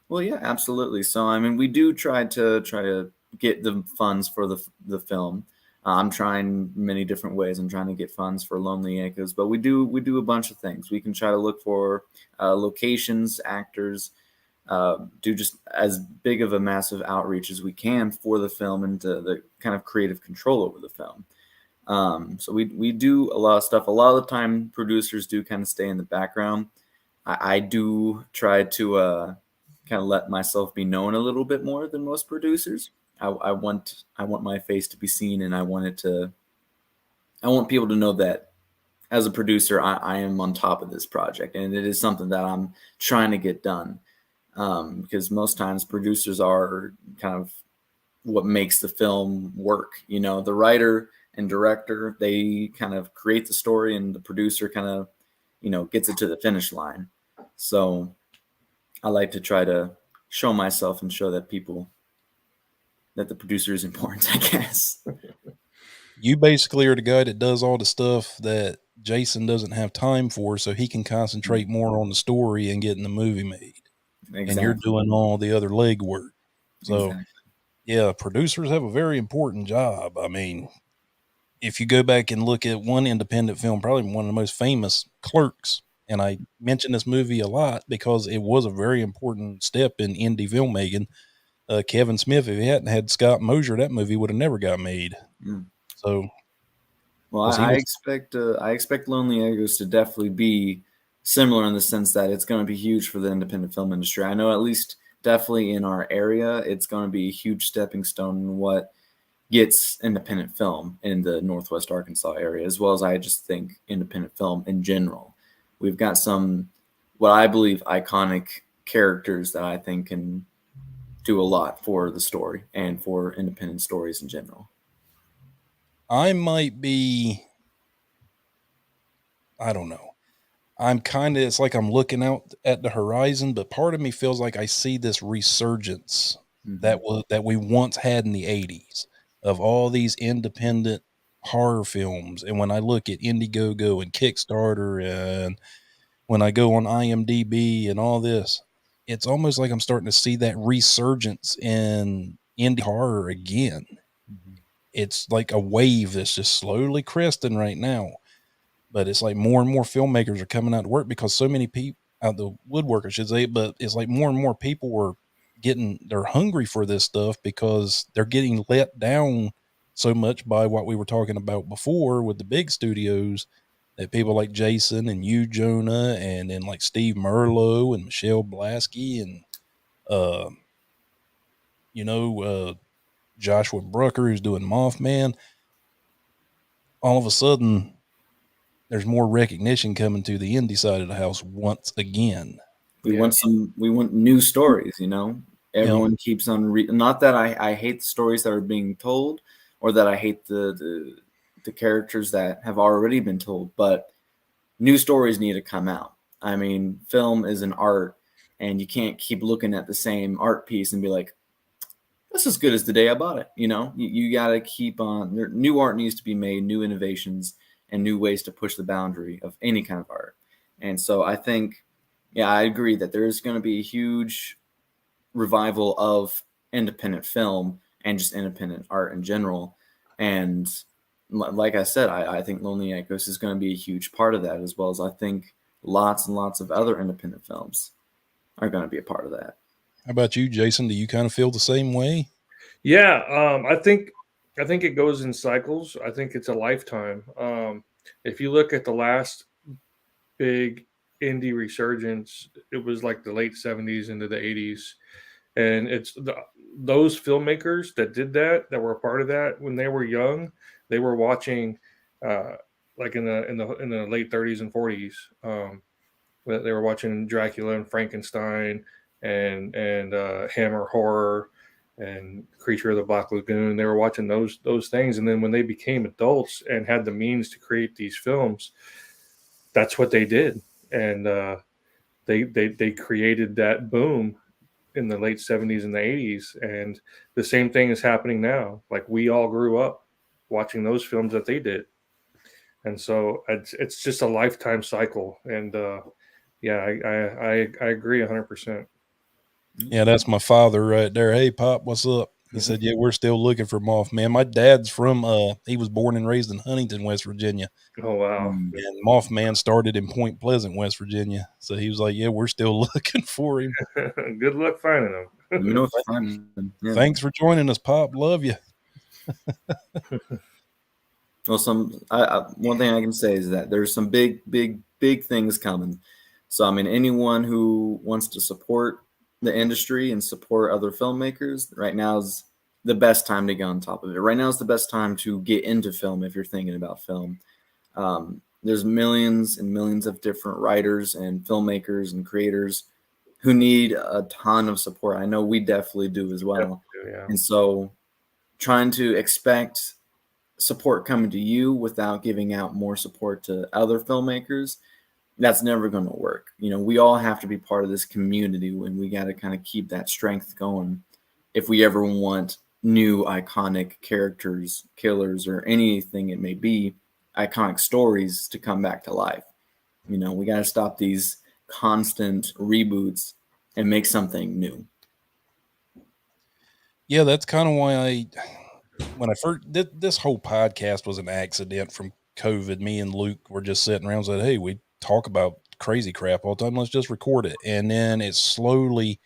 Well, yeah, absolutely. So, I mean, we do try to get the funds for the film. I'm trying many different ways. I'm trying to get funds for Lonely Echoes, but we do a bunch of things. We can try to look for locations, actors, do just as big of a massive outreach as we can for the film and to the kind of creative control over the film. So we do a lot of stuff. A lot of the time, producers do kind of stay in the background. I do try to kind of let myself be known a little bit more than most producers. I want my face to be seen, and I want people to know that as a producer, I am on top of this project, and it is something that I'm trying to get done. Because most times producers are kind of what makes the film work. The writer and director, they kind of create the story, and the producer kind of, gets it to the finish line. So I like to try to show myself and show that the producer is important, I guess. you basically are the guy that does all the stuff that Jason doesn't have time for, so he can concentrate more on the story and getting the movie made. Exactly. And you're doing all the other legwork. So, Exactly. yeah, producers have a very important job. I mean, if you go back and look at one independent film, probably one of the most famous, Clerks, and I mention this movie a lot because it was a very important step in indie filmmaking. Kevin Smith, if he hadn't had Scott Mosier, that movie would have never got made. Mm. So, Well, because he I was, expect Lonely Echoes to definitely be similar in the sense that it's going to be huge for the independent film industry. I know at least definitely in our area, it's going to be a huge stepping stone in what gets independent film in the Northwest Arkansas area, as well as I just think independent film in general. We've got some, what I believe, iconic characters that I think can do a lot for the story and for independent stories in general. I might be, I don't know. It's like I'm looking out at the horizon, but part of me feels like I see this resurgence Mm-hmm. that we once had in the 80s of all these independent horror films. And when I look at Indiegogo and Kickstarter, and when I go on IMDb and all this, it's almost like I'm starting to see that resurgence in indie horror again. Mm-hmm. It's like a wave that's just slowly cresting right now. But it's like more and more filmmakers are coming out to work because so many people out the woodwork, I should say, but it's like more and more people are they're hungry for this stuff because they're getting let down so much by what we were talking about before with the big studios, that people like Jason and you, Jonah, and then like Steve Merlo and Michelle Blasky and, uh, you know, uh, Joshua Brucker, who's doing Mothman. All of a sudden, there's more recognition coming to the indie side of the house once again. We Yeah. want new stories, you know. Everyone Yep. keeps on not that I hate the stories that are being told, or that I hate the characters that have already been told, but new stories need to come out. I mean, film is an art, and you can't keep looking at the same art piece and be like, "That's as good as the day I bought it." You know, you got to keep on. New art needs to be made, new innovations, and new ways to push the boundary of any kind of art. And so I think, yeah, I agree that there is going to be a huge revival of independent film and just independent art in general. And like I said, I think Lonely Echoes is going to be a huge part of that, as well as I think lots and lots of other independent films are going to be a part of that. How about you, Jason? Do you kind of feel the same way? Yeah, I think it goes in cycles. I think it's a lifetime. If you look at the last big indie resurgence, it was like the late '70s into the '80s, and those filmmakers that did that, that were a part of that when they were young. They were watching, uh, like in the late '30s and '40s. They were watching Dracula and Frankenstein and Hammer horror and Creature of the Black Lagoon. They were watching those things, and then when they became adults and had the means to create these films, that's what they did, and they created that boom in the late '70s and the '80s, and the same thing is happening now. Like, we all grew up watching those films that they did, and so it's just a lifetime cycle, and yeah, I agree 100%. Yeah, that's my father right there. Hey, Pop, what's up? He said, yeah, we're still looking for Mothman. My dad's from, he was born and raised in Huntington, West Virginia. Oh wow. Mm. And Mothman started in Point Pleasant, West Virginia. So he was like, yeah, we're still looking for him. Good luck finding them. Let me know if you find them. Yeah. Thanks for joining us, Pop. Love you. Well, one thing I can say is that there's some big things coming. So, I mean, anyone who wants to support the industry and support other filmmakers, right now is the best time to get on top of it. Right now is the best time to get into film if you're thinking about film. There's millions and millions of different writers and filmmakers and creators who need a ton of support. I know we definitely do as well. Yeah. And so, trying to expect support coming to you without giving out more support to other filmmakers, that's never going to work. You know, we all have to be part of this community, and we got to kind of keep that strength going if we ever want new iconic characters, killers, or anything it may be, iconic stories to come back to life. You know, we got to stop these constant reboots and make something new. Yeah, that's kind of why when I first, this whole podcast was an accident from COVID. Me and Luke were just sitting around and said, hey, we talk about crazy crap all the time. Let's just record it. And then it slowly,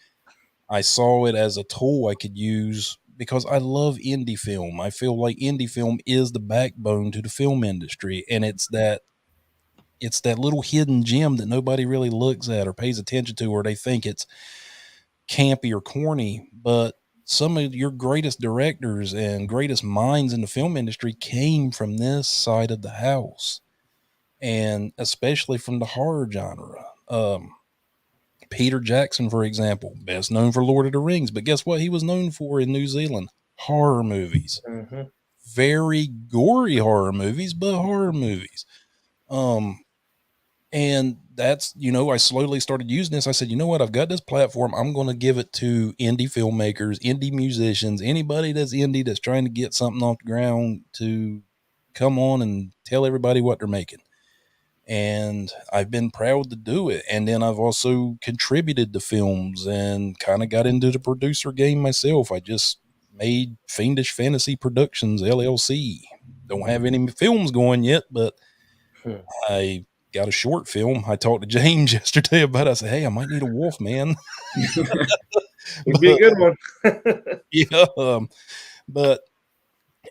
I saw it as a tool I could use because I love indie film. I feel like indie film is the backbone to the film industry. And it's that little hidden gem that nobody really looks at or pays attention to, or they think it's campy or corny. But some of your greatest directors and greatest minds in the film industry came from this side of the house, and especially from the horror genre. Peter Jackson, for example, best known for Lord of the Rings, but guess what he was known for in New Zealand? Horror movies. Mm-hmm. Very gory horror movies, but horror movies. And that's, I slowly started using this. I said, you know what? I've got this platform. I'm going to give it to indie filmmakers, indie musicians, anybody that's indie that's trying to get something off the ground to come on and tell everybody what they're making. And I've been proud to do it. And then I've also contributed to films and kind of got into the producer game myself. I just made Fiendish Fantasy Productions, LLC. Don't have any films going yet, but I got a short film. I talked to James yesterday about it. I said, hey, I might need a wolf, man. It'd be a good one. Yeah. But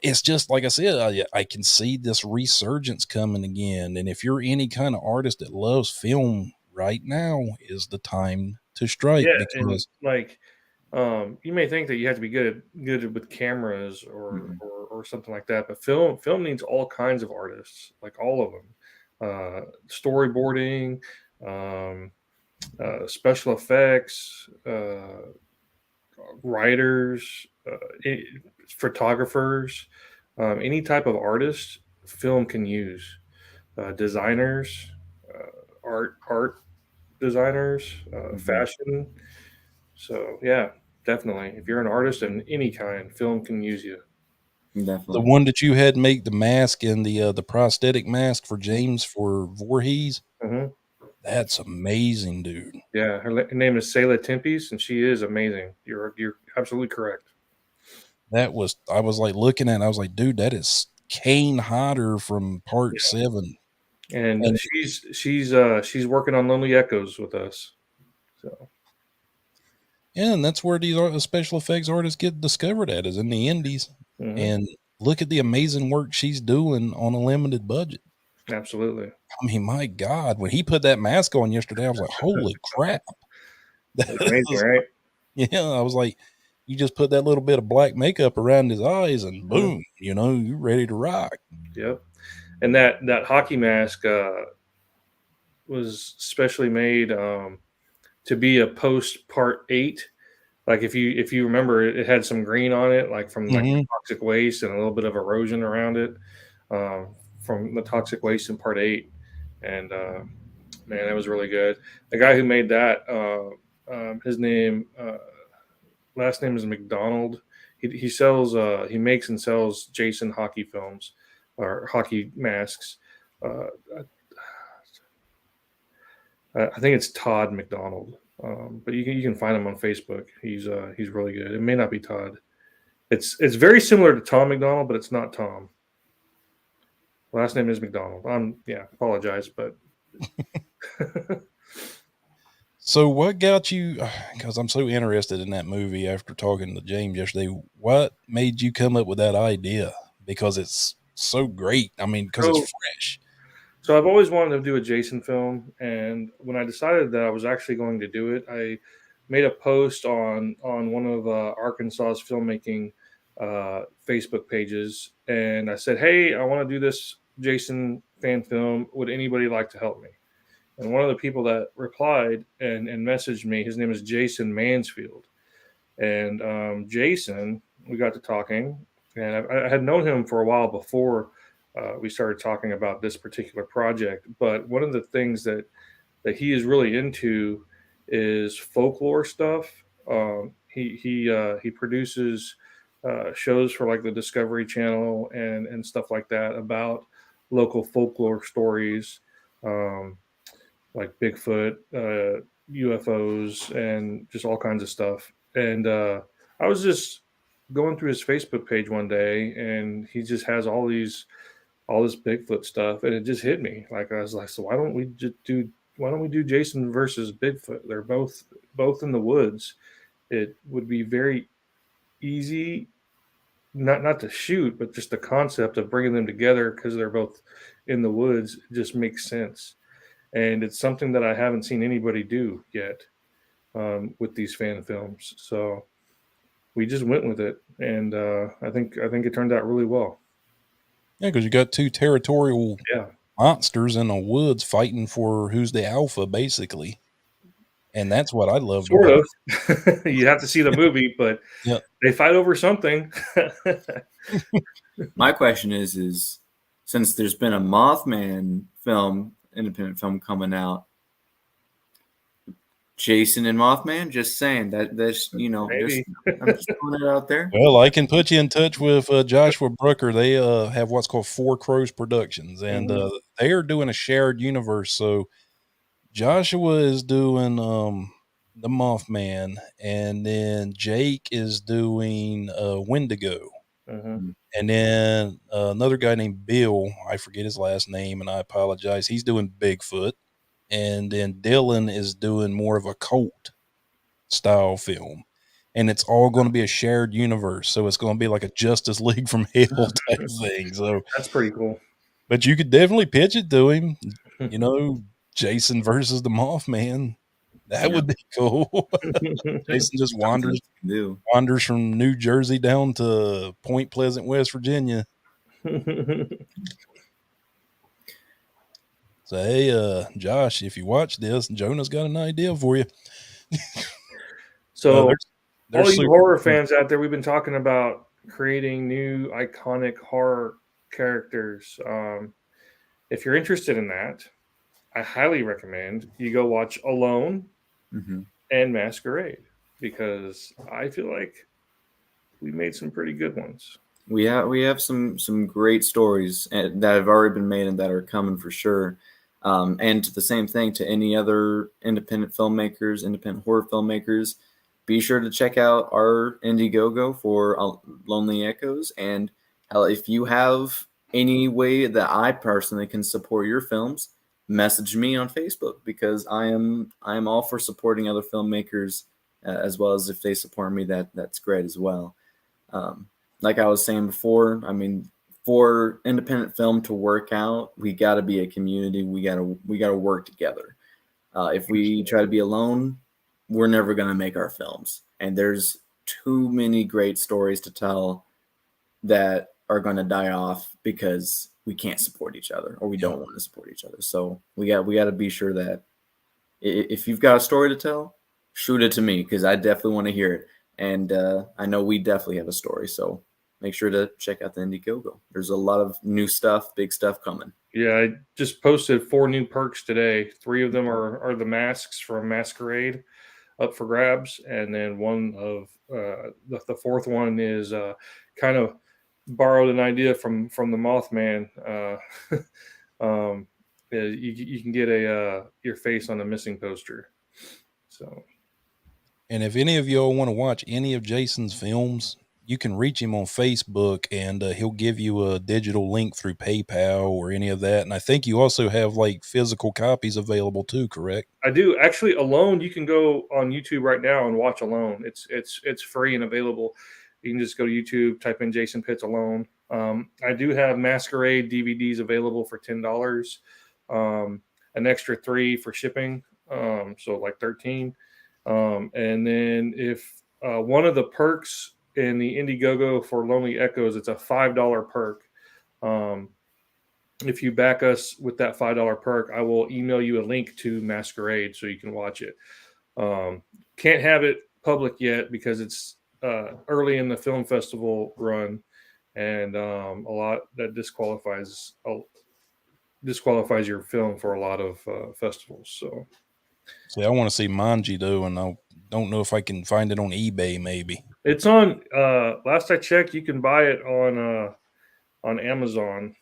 it's just like I said, I can see this resurgence coming again. And if you're any kind of artist that loves film, right now is the time to strike. Yeah, and Because like, you may think that you have to be good with cameras or Mhm. or something like that, but film needs all kinds of artists, like all of them. storyboarding, special effects, writers, photographers, any type of artist film can use. Designers, art designers, fashion. So yeah, definitely. If you're an artist of any kind, film can use you. The Definitely. one that you had make the mask and the prosthetic mask for James for Voorhees, Hmm. that's amazing, dude. Yeah, her name is Selah Tempest, and she is amazing. You're absolutely correct. That was I was like looking at it, I was like, dude, that is Kane Hodder from part 7. And And she's working on Lonely Echoes with us. So yeah, and that's where these special effects artists get discovered at, is in the indies. mhm, And look at the amazing work she's doing on a limited budget. absolutely, I mean, my God, when he put that mask on yesterday, I was like, holy crap. it's amazing, That right? Yeah, I was like, you just put that little bit of black makeup around his eyes and Mhm. boom, you're ready to rock. Yep. And that hockey mask was specially made to be a post part 8. Like if you remember, it had some green on it, like from like the Mhm. toxic waste and a little bit of erosion around it from the toxic waste in part 8. And man, that was really good. The guy who made that, his name, last name is McDonald. He makes and sells Jason hockey films or hockey masks. Uh, I think it's Todd McDonald, but you can find him on Facebook. He's really good. It may not be Todd. It's very similar to Tom McDonald, but it's not Tom. Last name is McDonald. Apologize, but So what got you, because I'm so interested in that movie after talking to James yesterday, what made you come up with that idea? Because it's so great. I mean, because it's so fresh. So I've always wanted to do a Jason film, and when I decided that I was actually going to do it, I made a post on one of Arkansas's filmmaking Facebook pages, and I said, "Hey, I want to do this Jason fan film. Would anybody like to help me?" And one of the people that replied and messaged me, his name is Jason Mansfield, and Jason, we got to talking, and I had known him for a while before we started talking about this particular project. But one of the things that he is really into is folklore stuff. He produces shows for like the Discovery Channel and stuff like that about local folklore stories, um, like Bigfoot, UFOs, and just all kinds of stuff. And I was just going through his Facebook page one day, and he just has all this Bigfoot stuff, and it just hit me. Like I was like, so why don't we do Jason versus Bigfoot? They're both in the woods. It would be very easy, not to shoot, but just the concept of bringing them together because they're both in the woods just makes sense. And it's something that I haven't seen anybody do yet with these fan films. So we just went with it, and I think it turned out really well. Yeah, because you got two territorial Yeah, monsters in the woods fighting for who's the alpha, basically. And that's what I loved sort about of. You have to see the movie, but it. they fight over something. My question is since there's been a Mothman film, independent film coming out, Jason and Mothman, just saying that's just Maybe. I'm just throwing it out there. Well, I can put you in touch with Joshua Brooker. They have what's called Four Crows Productions, and Mhm. they are doing a shared universe. So Joshua is doing the Mothman, and then Jake is doing Wendigo, Mhm. and then another guy named Bill, I forget his last name, and I apologize. He's doing Bigfoot, and then Dylan is doing more of a cult style film. And it's all going to be a shared universe, so it's going to be like a Justice League from Hell type thing. So, That's pretty cool. but you could definitely pitch it to him. You know, Jason versus the Mothman. That Yeah, would be cool. Jason just something that you can do. wanders from New Jersey down to Point Pleasant, West Virginia. say, hey, Josh, if you watch this, Jonah's got an idea for you. So, they're all you super horror fun. fans out there, we've been talking about creating new iconic horror characters. If you're interested in that, I highly recommend you go watch Alone Mm-hmm. and Masquerade, because I feel like we made some pretty good ones. We have some great stories that have already been made and that are coming for sure. And to the same thing to any other independent filmmakers, independent horror filmmakers, be sure to check out our Indiegogo for Lonely Echoes. And hell, if you have any way that I personally can support your films, message me on Facebook, because I am all for supporting other filmmakers, as well as if they support me, that's great as well. Um, like I was saying before, I mean, for independent film to work out, we got to be a community. We gotta work together. If we try to be alone, we're never gonna make our films. And there's too many great stories to tell that are gonna die off because we can't support each other, or we don't want to support each other. So we got to be sure that if you've got a story to tell, shoot it to me, because I definitely want to hear it. And I know we definitely have a story. So make sure to check out the Indiegogo. There's a lot of new stuff, big stuff coming. Yeah, I just posted 4 new perks today. 3 of them are the masks from Masquerade up for grabs, and then one of the fourth one is kind of borrowed an idea from the Mothman. You can get your face on a missing poster. So, And if any of y'all want to watch any of Jason's films, you can reach him on Facebook, and he'll give you a digital link through PayPal or any of that. And I think you also have like physical copies available too, correct? I do actually. Alone, you can go on YouTube right now and watch Alone. It's free and available. You can just go to YouTube, type in Jason Pitts Alone. I do have Masquerade DVDs available for $10, an extra 3 for shipping, so like 13. And then if one of the perks in the Indiegogo for Lonely Echoes, it's a $5 perk. If you back us with that $5 perk, I will email you a link to Masquerade so you can watch it. Can't have it public yet because it's early in the film festival run, and a lot that disqualifies your film for a lot of festivals. So, See, I want to see Manji though, and I don't know if I can find it on eBay. Maybe it's on. Last I checked, you can buy it on Amazon.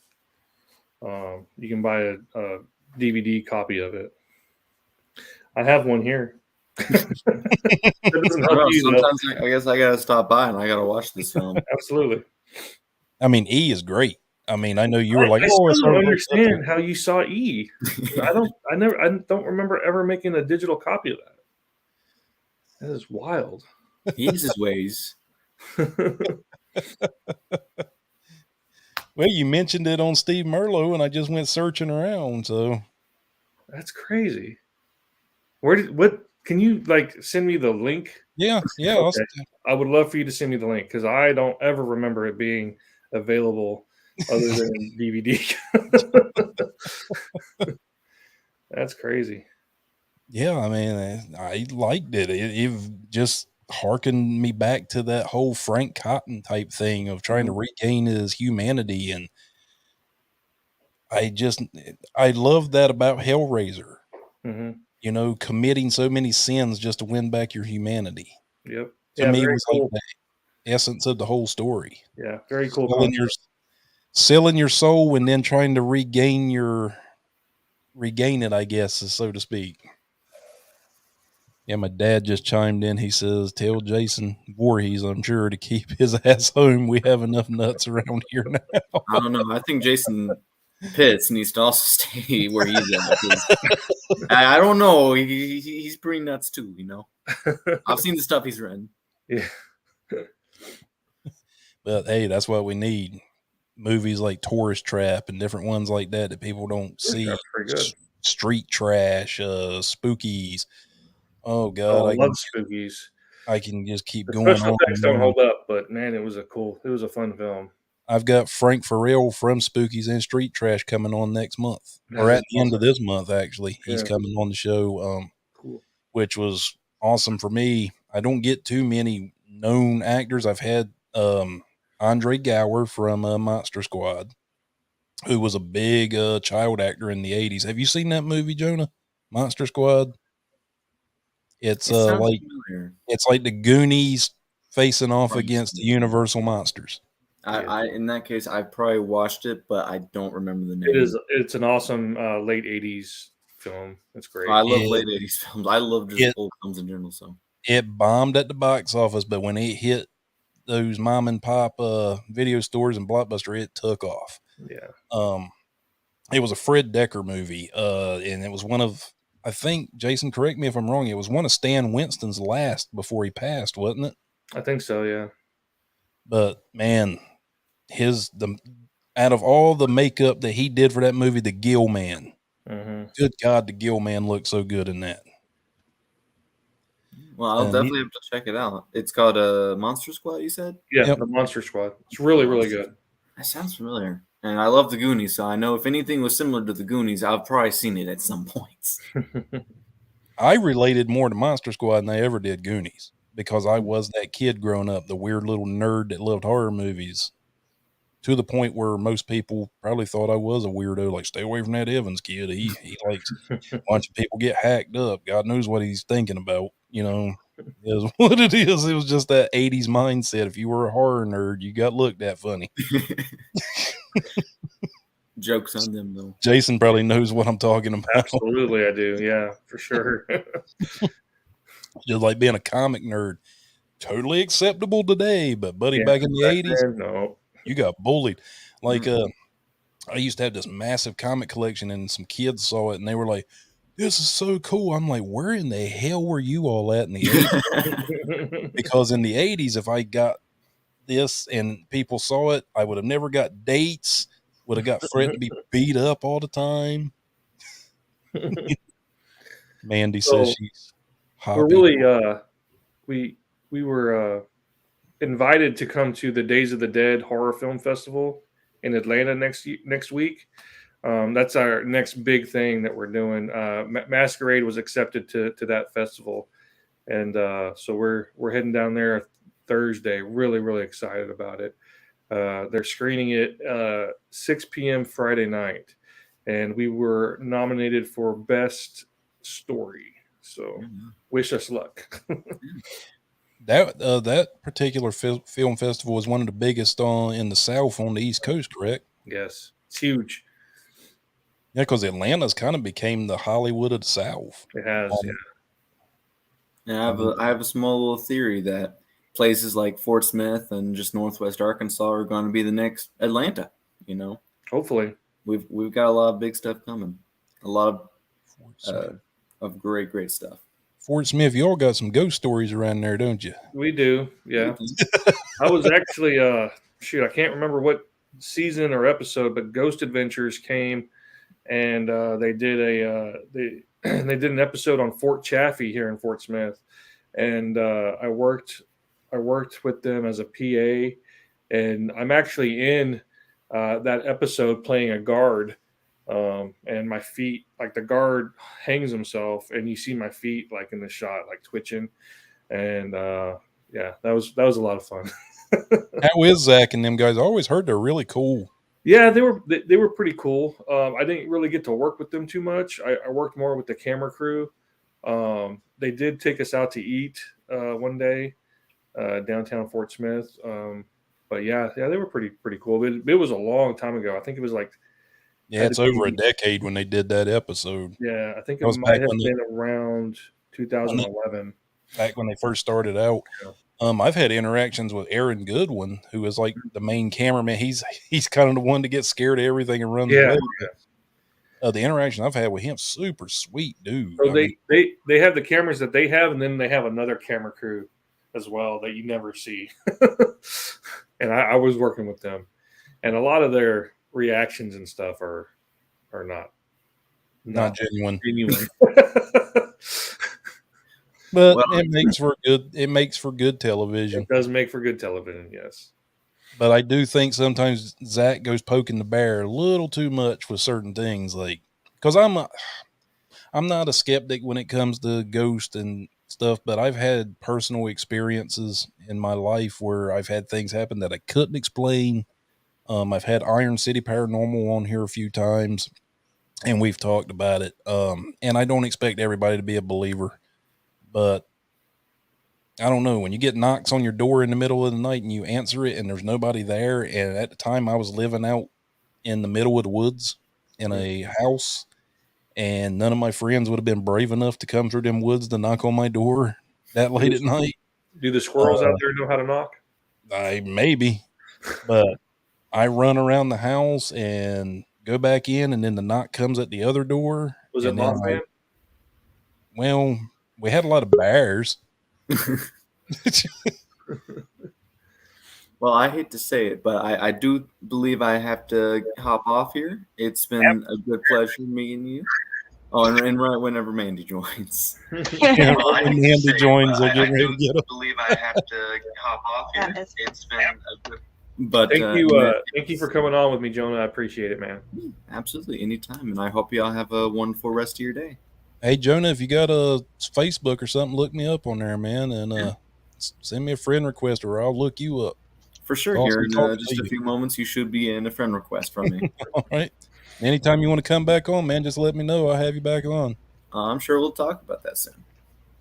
You can buy a DVD copy of it. I have one here. That doesn't help you, sometimes I guess I gotta stop by and I gotta watch this film. Absolutely. I mean, E is great. I mean, I know you were like, I "Oh, still it's don't understand how you saw E. I don't remember ever making a digital copy of that. That is wild. He has his ways. Well, you mentioned it on Steve Merlo, and I just went searching around. So That's crazy. What can you like send me the link? yeah. Okay. I would love for you to send me the link, because I don't ever remember it being available other than DVD. That's crazy. Yeah, I mean, I liked it. It just harkened me back to that whole Frank Cotton type thing of trying to regain his humanity, and I love that about Hellraiser. Mm-hmm. You know, committing so many sins just to win back your humanity. Yep. To me, it very was cool. like the essence of the whole story. Yeah, very cool concept. Selling your soul and then trying to regain it, I guess, so to speak. Yeah, my dad just chimed in. He says, "Tell Jason Voorhees, I'm sure, to keep his ass home. We have enough nuts around here now." I don't know. I think Jason Pitts needs to also stay where he's at. I don't know. He's pretty nuts too, you know. I've seen the stuff he's written. Yeah. But hey, that's what we need. Movies like Tourist Trap and different ones like that people don't see. Street Trash, Spookies. Oh God, I love Spookies. I can just keep The going special on. effects don't hold up, but man, it was a fun film. I've got Frank Farrell from Spookies and Street Trash coming on next month, or That at is the end of awesome. this month. Actually, he's Yeah. coming on the show, Cool. which was awesome for me. I don't get too many known actors. I've had Andre Gower from Monster Squad, who was a big child actor in the 80s. Have you seen that movie, Jonah? Monster Squad? It's It sounds like familiar. it's like the Goonies facing off Right. against the Universal monsters. I in that case, I probably watched it, but I don't remember the It name. is. It's an awesome late '80s film. It's great. I love It- late 80s films. I love just it- old films in general. So It bombed at the box office, but when it hit those mom and pop video stores and Blockbuster, it took off. Yeah. It was a Fred Decker movie, and it was one of, I think, Jason, correct me if I'm wrong, it was one of Stan Winston's last before he passed, wasn't it? I think so. Yeah. But man, out of all the makeup that he did for that movie, the Gill Man, Mm-hmm. good God, the Gill Man looked so good in that. well, I'll definitely have to check it out. It's called Monster Squad, you said? Yeah. Yep. The Monster Squad. It's really, really good. That sounds familiar. And I love the Goonies, so I know if anything was similar to the Goonies, I've probably seen it at some points. I related more to Monster Squad than I ever did Goonies because I was that kid growing up, the weird little nerd that loved horror movies, to the point where most people probably thought I was a weirdo. Like, stay away from that Evans kid. He likes watching people get hacked up. God knows what he's thinking about. You know, is what it is. It was just that 80s mindset. If you were a horror nerd, you got looked at funny. Jokes on them, though. Jason probably knows what I'm talking about. Absolutely, I do. Yeah, for sure. Just like being a comic nerd. Totally acceptable today, but buddy, Yeah, back in the back 80s, then, no. you got bullied. Like, I used to have this massive comic collection, and some kids saw it, and they were like, "This is so cool." I'm like, "Where in the hell were you all at in the 80s?" Because in the 80s, if I got this and people saw it, I would have never got dates, would have got Fred to be beat up all the time. Mandy says So, she's we're hoppy. really we were invited to come to the Days of the Dead Horror Film Festival in Atlanta next week. That's our next big thing that we're doing. Masquerade was accepted to that festival, and so we're heading down there Thursday. Really, really excited about it. They're screening it 6 p.m. Friday night, and we were nominated for Best Story. So wish us luck. That particular film festival is one of the biggest in the South on the East Coast, correct? Yes, it's huge. Yeah, because Atlanta's kind of became the Hollywood of the South. It has, yeah. And I have a small little theory that places like Fort Smith and just Northwest Arkansas are going to be the next Atlanta. You know, Hopefully, we've got a lot of big stuff coming, a lot Fort of great stuff. Fort Smith, you all got some ghost stories around there, don't you? we do. Yeah, I was actually I can't remember what season or episode, but Ghost Adventures came and they did they did an episode on Fort Chaffee here in Fort Smith, and I worked with them as a PA, and I'm actually in that episode playing a guard, and my feet, like the guard hangs himself, and you see my feet like in the shot, like twitching, and yeah, that was a lot of fun. How is Zach and them guys? I always heard they're really cool. Yeah, they were pretty cool. I didn't really get to work with them too much. I worked more with the camera crew. They did take us out to eat one day downtown Fort Smith. But yeah, they were pretty cool. It was a long time ago. I think it was like, Yeah, it's over a decade when they did that episode. yeah, I think That it was might back have when been around 2011. Back when they first started out. Yeah. I've had interactions with Aaron Goodwin, who is like the main cameraman. He's kind of the one to get scared of everything and runs Yeah, away. The interaction I've had with him, super sweet dude. So they have the cameras that they have, and then they have another camera crew as well that you never see. And I was working with them, and a lot of their reactions and stuff are not genuine. Well, But it makes for good television. it does make for good television, yes. But I do think sometimes Zach goes poking the bear a little too much with certain things, like because I'm not a skeptic when it comes to ghosts and stuff, but I've had personal experiences in my life where I've had things happen that I couldn't explain. I've had Iron City Paranormal on here a few times, and we've talked about it. And I don't expect everybody to be a believer, but I don't know. When you get knocks on your door in the middle of the night and you answer it and there's nobody there, and at the time I was living out in the middle of the woods in a house, and none of my friends would have been brave enough to come through them woods to knock on my door that late at night. Do the squirrels out there know how to knock? I maybe, but I run around the house and go back in, and then the knock comes at the other door. Was it and then Mothman? Well, we had a lot of bears. Well, I hate to say it, but I do believe I have to hop off here. It's been a good pleasure meeting you. Oh, and right whenever Mandy joins. Yeah, Well, I hate when to Mandy say it, joins, but they're getting I ready to do get up. believe I have to hop off here. It's been a good. But Thank you for coming on with me, Jonah. I appreciate it, man. Absolutely, anytime, and I hope you all have a wonderful rest of your day. Hey, Jonah, if you got a Facebook or something, look me up on there, man, and send me a friend request, or I'll look you up. For sure, It's here awesome in talking just to a you. few moments, you should be in a friend request from me. All right. Anytime you want to come back on, man, just let me know. I'll have you back on. I'm sure we'll talk about that soon.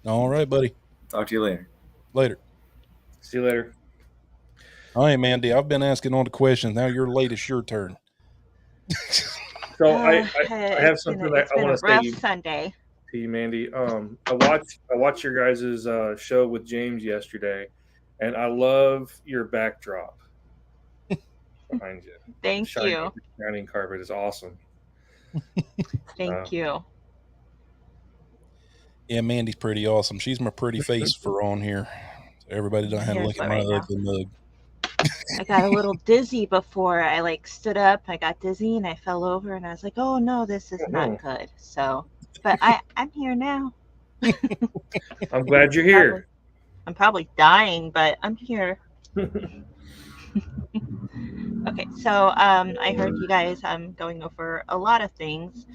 All right, buddy. Talk to you later. Later. See you later. All right, Mandy, I've been asking all the questions. Now your latest, your turn. So I have something that I want to say Sunday to you, Mandy. I watched your guys' show with James yesterday, and I love your backdrop behind you. Thank you. Shining carpet is awesome. Thank you. Yeah, Mandy's pretty awesome. She's my pretty face for on here. So everybody don't have to look at my ugly mug. I got a little dizzy before I stood up. I got dizzy and I fell over, and I was like, "Oh no, this is not good." So, but I'm here now. I'm glad you're here. I'm probably dying, but I'm here. Okay, so I heard you guys going over a lot of things,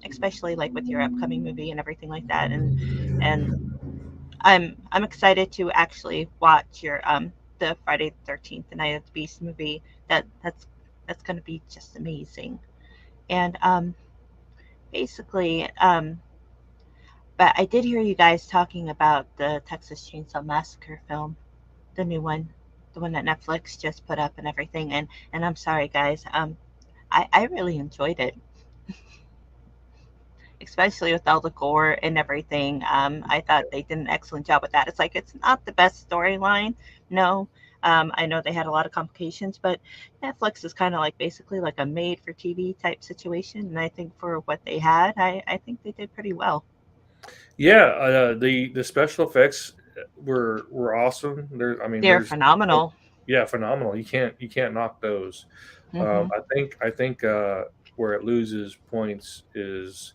especially like with your upcoming movie and everything like that, and I'm excited to actually watch your the Friday the 13th, the Night of the Beast movie. That's going to be just amazing, and basically, but I did hear you guys talking about the Texas Chainsaw Massacre film, the new one, the one that Netflix just put up and everything. And I'm sorry, guys, I really enjoyed it, especially with all the gore and everything. I thought they did an excellent job with that. It's like it's not the best storyline, no. I know they had a lot of complications, but Netflix is kind of like basically like a made-for-TV type situation, and I think for what they had, I think they did pretty well. Yeah, the special effects were awesome. They're phenomenal. Yeah, phenomenal. You can't knock those. Mhm. I think where it loses points is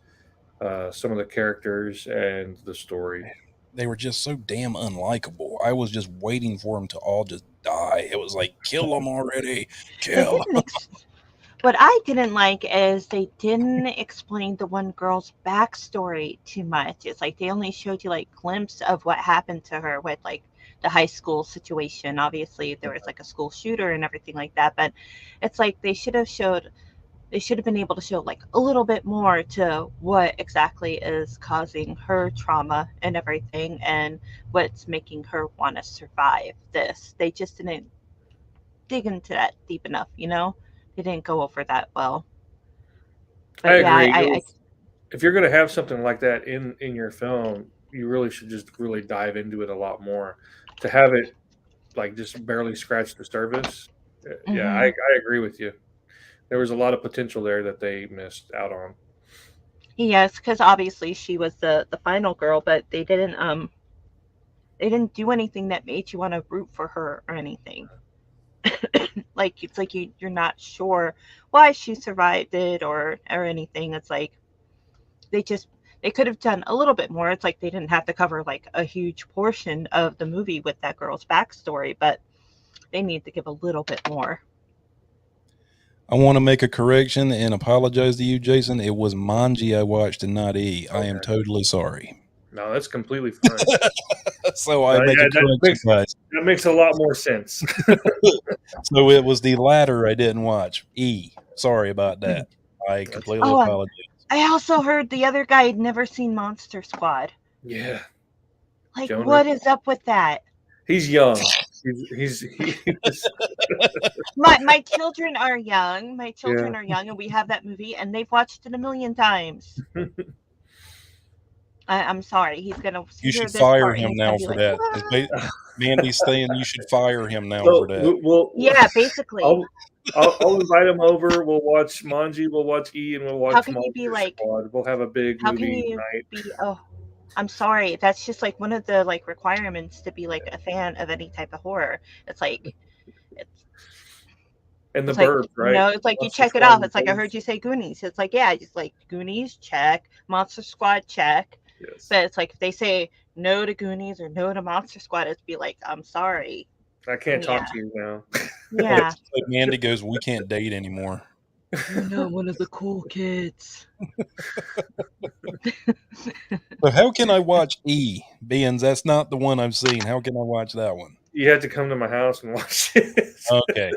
some of the characters and the story. They were just so damn unlikable. I was just waiting for them to all just die. It was like, kill them already. Kill. What I didn't like is they didn't explain the one girl's backstory too much. It's like they only showed you like glimpse of what happened to her with like the high school situation. Obviously, there was like a school shooter and everything like that, but it's like they should have been able to show like a little bit more to what exactly is causing her trauma and everything, and what's making her want to survive this. They just didn't dig into that deep enough, They didn't go over that well. But I yeah, agree. If you're going to have something like that in your film, you really should just really dive into it a lot more. To have it like just barely scratch the surface, yeah, I agree with you. There was a lot of potential there that they missed out on. Yes, because obviously she was the final girl, but they didn't do anything that made you want to root for her or anything. Like it's like you're not sure why she survived it or anything. It's like they could have done a little bit more. It's like they didn't have to cover like a huge portion of the movie with that girl's backstory, but they need to give a little bit more. I want to make a correction and apologize to you, Jason. It was Manji I watched and not E. I am totally sorry. No, that's completely fine. So I make a correction, guys. That makes a lot more sense. So it was the latter I didn't watch. E. Sorry about that. I completely apologize. I also heard the other guy had never seen Monster Squad. Yeah. Like, Jonah. what is up with that? He's young. He's My children are young. My children are young, and we have that movie, and they've watched it a million times. I'm sorry. He's gonna. You should fire him now for that. Mandy's saying you should fire him now for that. Yeah, basically. I'll invite him over. We'll watch Manji. We'll watch E, and we'll watch. How can you be like? Squad. We'll have a big movie night. Oh, I'm sorry. That's just like one of the like requirements to be like a fan of any type of horror. It's like. And the Burbs, right? You know, it's like you check it off. It's like I heard you say Goonies. It's like, yeah, just like Goonies, check. Monster Squad, check. Yes. But it's like if they say no to Goonies or no to Monster Squad, it'd be like, I'm sorry. I can't talk to you now. Yeah. Like Mandy goes, we can't date anymore. You're not one of the cool kids. But how can I watch E? Being that's not the one I've seen. How can I watch that one? You had to come to my house and watch it. Okay.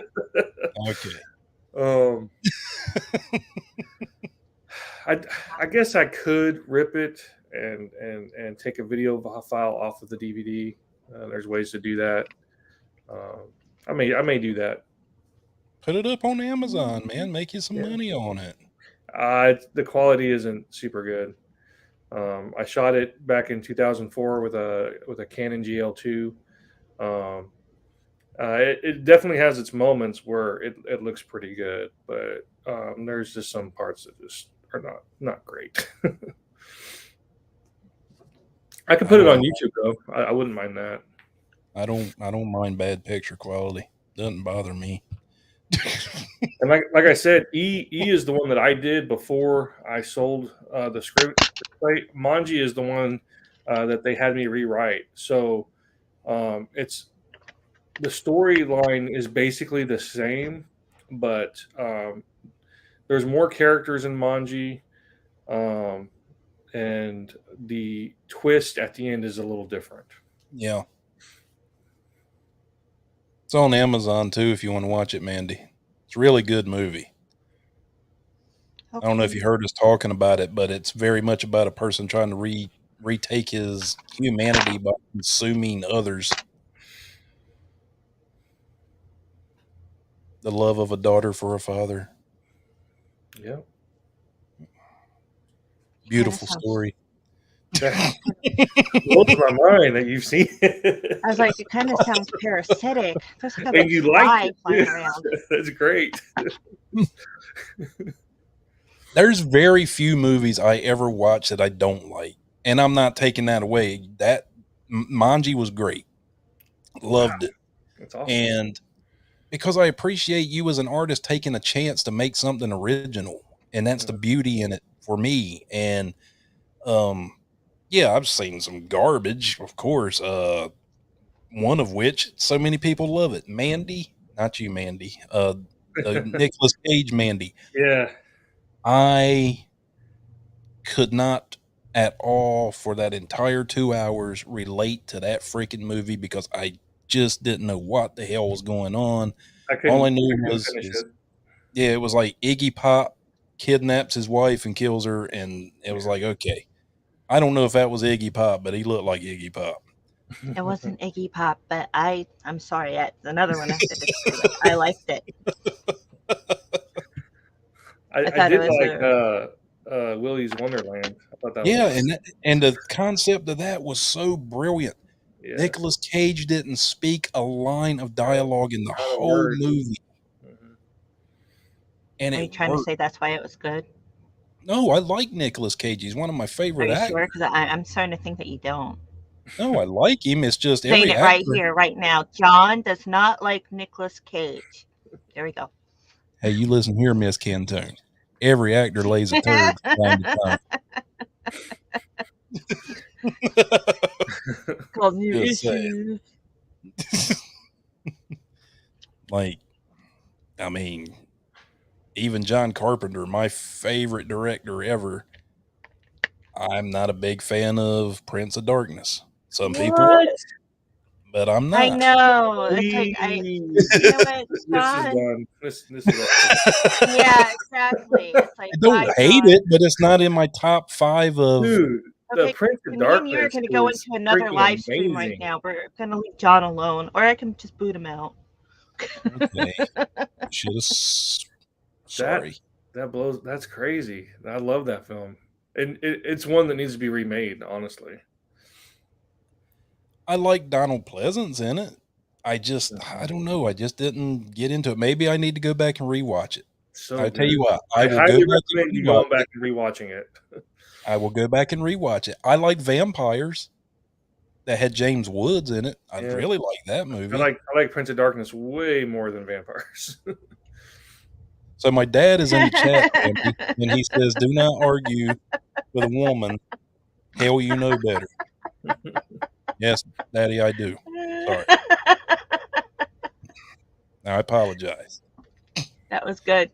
I guess I could rip it and take a video file off of the DVD. There's ways to do that. I may do that. Put it up on Amazon, man. Make you some money on it. The quality isn't super good. I shot it back in 2004 with a Canon GL2. It definitely has its moments where it looks pretty good, but there's just some parts that just are not great. I can put it on YouTube though. I wouldn't mind that. I don't mind bad picture quality. Doesn't bother me. And like I said, E is the one that I did before I sold the script. Manji is the one that they had me rewrite. So it's the storyline is basically the same, but there's more characters in Manji, and the twist at the end is a little different. Yeah. It's on Amazon too if you want to watch it, Mandy. It's a really good movie. Okay. I don't know if you heard us talking about it, but it's very much about a person trying to retake his humanity by consuming others. The love of a daughter for a father. Yeah. Beautiful story. Blows my mind that you've seen it. I was like, it kind of sounds parasitic. And you like it. That's great. There's very few movies I ever watch that I don't like. And I'm not taking that away. That Manji was great. Loved it. That's awesome. And because I appreciate you as an artist taking a chance to make something original. And that's the beauty in it for me. And yeah, I've seen some garbage, of course. One of which so many people love it. Mandy, not you, Mandy. Nicolas Cage, Mandy. Yeah. I could not at all for that entire 2 hours relate to that freaking movie because I just didn't know what the hell was going on. All I knew was, it was like Iggy Pop kidnaps his wife and kills her, and it was like, okay. I don't know if that was Iggy Pop, but he looked like Iggy Pop. It wasn't Iggy Pop, but I'm sorry. That's another one I said. I liked it. I did like Willy's Wonderland. I thought that was... and the concept of that was so brilliant. Yeah. Nicolas Cage didn't speak a line of dialogue in the whole movie. Mm-hmm. And are you trying to say that's why it was good? No, I like Nicolas Cage. He's one of my favorite actors. Sure? Because I'm starting to think that you don't. No, I like him. It's just saying it right here, right now. John does not like Nicolas Cage. There we go. Hey, you listen here, Miss Cantone. Every actor lays a turd from time to time. Called new issues. Like, I mean, even John Carpenter, my favorite director ever, I'm not a big fan of Prince of Darkness. Some people What? are, but I'm I not. know. It's like you know what, This is John? done. This is awkward. Yeah, exactly. It's like, I don't bye, hate John. it, but it's not in my top 5 of. Dude, the Okay, Prince of me and you are Darkness going to go is into another freaking live stream right amazing. now. We're going to leave John alone, or I can just boot him out. Okay, should have. Sorry. That blows. That's crazy. I love that film, and it's one that needs to be remade. Honestly, I like Donald Pleasance in it. I don't know. I just didn't get into it. Maybe I need to go back and rewatch it. so I tell good. you what, I will highly go back recommend and you rewatch going back it. and rewatching it. I will go back and rewatch it. I like Vampires. That had James Woods in it. I Yeah. really like that movie. I like Prince of Darkness way more than Vampires. So my dad is in the chat, Andy, and he says, "Do not argue with a woman. Hell, you know better." Yes, Daddy, I do. Sorry. I apologize. That was good.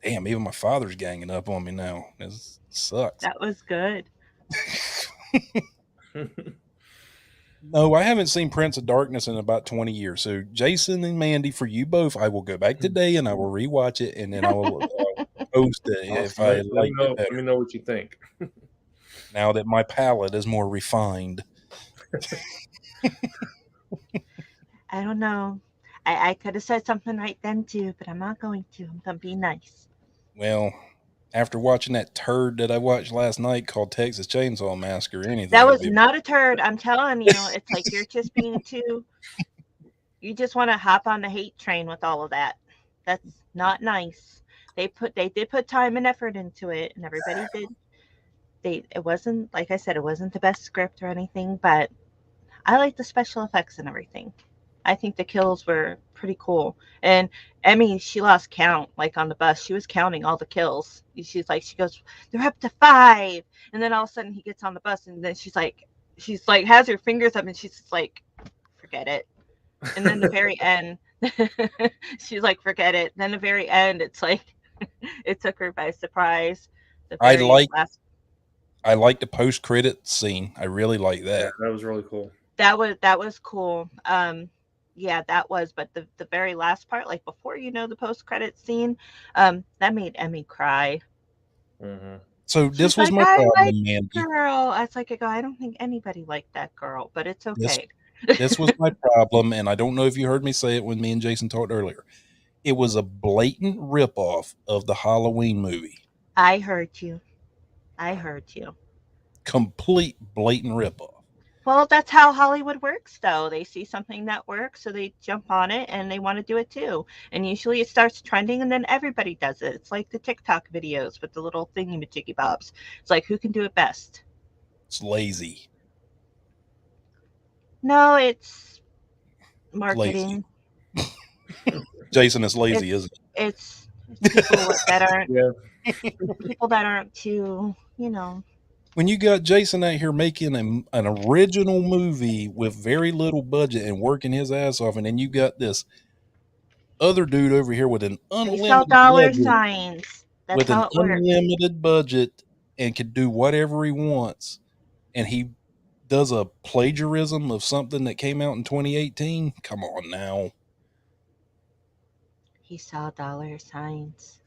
Damn, even my father's ganging up on me now. This sucks. That was good. No, I haven't seen Prince of Darkness in about 20 years. So Jason and Mandy, for you both, I will go back today and I will rewatch it, and then I will post it if I like it better. Let me know what you think. Now that my palate is more refined. I don't know. I could have said something right then too, but I'm not going to. I'm going to be nice. Well, after watching that turd that I watched last night called Texas Chainsaw Massacre, anything. That was not a turd. I'm telling you, it's like you're just being too. You just want to hop on the hate train with all of that. That's not nice. They did put time and effort into it, and everybody did. It wasn't, like I said, it wasn't the best script or anything, but I like the special effects and everything. I think the kills were pretty cool. And Emmy, she lost count, like on the bus. She was counting all the kills. She goes, they're up to 5. And then all of a sudden he gets on the bus, and then she's like, has her fingers up, and she's just like, forget it. And then the very end, she's like, forget it. Then the very end, it's like, it took her by surprise. I like the post-credit scene. I really like that. Yeah, that was really cool. That was cool. Yeah, that was, but the very last part, like before the post-credit scene, that made Emmy cry. Mm-hmm. So this was my problem, Mandy. Girl, I was like, I don't think anybody liked that girl, but it's okay. This was my problem, and I don't know if you heard me say it when me and Jason talked earlier. It was a blatant ripoff of the Halloween movie. I heard you. Complete blatant ripoff. Well, that's how Hollywood works, though. They see something that works, so they jump on it, and they want to do it too. And usually it starts trending, and then everybody does it. It's like the TikTok videos with the little thingy-majiggy bobs. It's like, who can do it best? It's lazy. No, it's marketing. Lazy. Jason is lazy, isn't it? It's people that aren't people that aren't too, When you got Jason out here making an original movie with very little budget and working his ass off, and then you got this other dude over here with an unlimited signs. That's with how an it works. unlimited budget and can do whatever he wants, and he does a plagiarism of something that came out in 2018. Come on now. He saw dollar signs.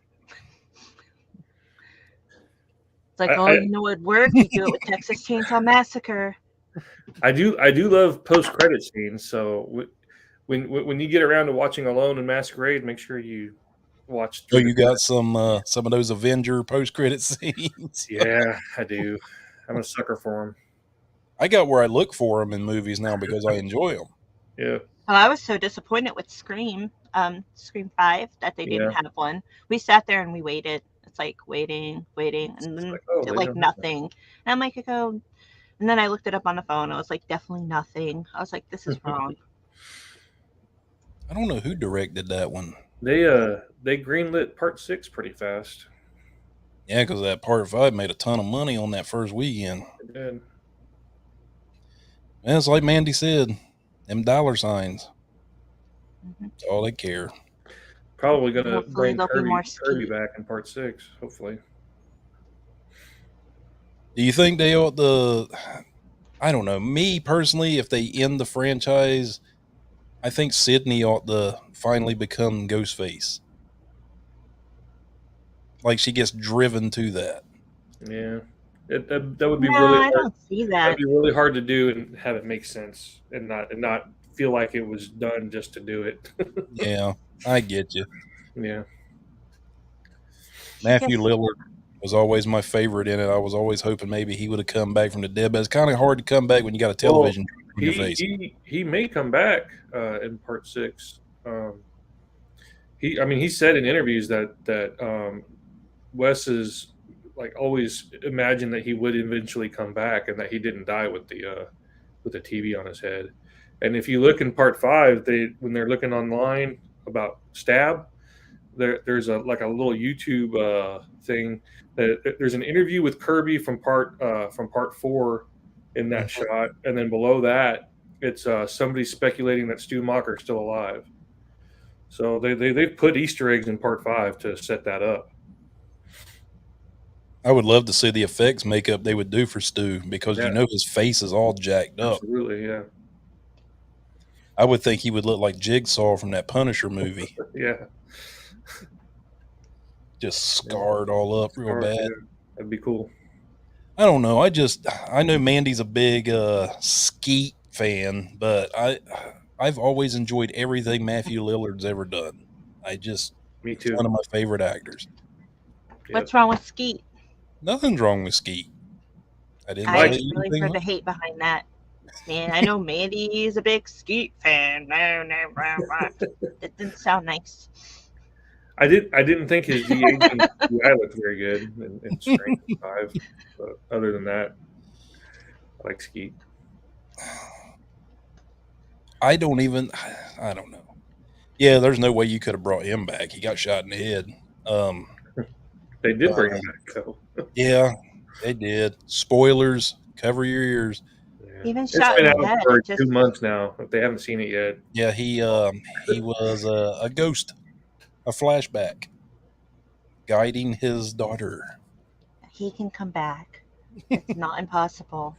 It's like, it'd work. You do it with Texas Chainsaw Massacre. I do love post-credit scenes. So when you get around to watching Alone and Masquerade, make sure you watch. Oh, you got some of those Avenger post-credit scenes. Yeah, I do. I'm a sucker for them. I got where I look for them in movies now because I enjoy them. Yeah. Well, I was so disappointed with Scream 5, that they didn't have one. We sat there and we waited. It's like waiting, and then nothing. And I'm like, and then I looked it up on the phone. I was like, definitely nothing. I was like, this is wrong. I don't know who directed that one. They greenlit Part 6 pretty fast. Yeah, because that Part 5 made a ton of money on that first weekend. It did. And it's like Mandy said, them dollar signs. That's all they care. Probably going to Hopefully bring there'll be more Kirby Skeet. back in part 6, hopefully. Do you think they ought to? I don't know. Me personally, if they end the franchise, I think Sydney ought to finally become Ghostface. Like she gets driven to that. Yeah. That would be No, really I hard. don't see That'd that. be really hard to do and have it make sense and not feel like it was done just to do it. Yeah, I get you. Yeah. She Matthew just Lillard was always my favorite in it. I was always hoping maybe he would have come back from the dead, but it's kind of hard to come back when you got a Well, television on your face. he may come back in part 6. He said in interviews that Wes is like always imagined that he would eventually come back and that he didn't die with the TV on his head. And if you look in part 5, when they're looking online about Stab, there's a little YouTube thing that there's an interview with Kirby from part 4 in that shot, and then below that it's somebody speculating that Stu Macher's still alive. So they've put Easter eggs in part 5 to set that up. I would love to see the effects makeup they would do for Stu because Yeah. you know his face is all jacked up. Absolutely, yeah. I would think he would look like Jigsaw from that Punisher movie. Yeah. Just scarred all up real bad. Yeah. That'd be cool. I don't know. I know Mandy's a big Skeet fan, but I've always enjoyed everything Matthew Lillard's ever done. Me too. One of my favorite actors. what's wrong with Skeet? Nothing's wrong with Skeet. I didn't I say really anything. heard the hate behind that. Man, I know Mandy's a big Skeet fan. No, that didn't sound nice. I didn't think his de-aging CGI looked very good in Stranger 5, but other than that, I like Skeet. I don't know. Yeah, there's no way you could have brought him back. He got shot in the head. They did bring him back, though. Yeah, they did. Spoilers. Cover your ears. Yeah. Even It's shot been in the out head. for It just 2 months now. If they haven't seen it yet, Yeah, he was a ghost, a flashback, guiding his daughter. he can come back. It's not impossible.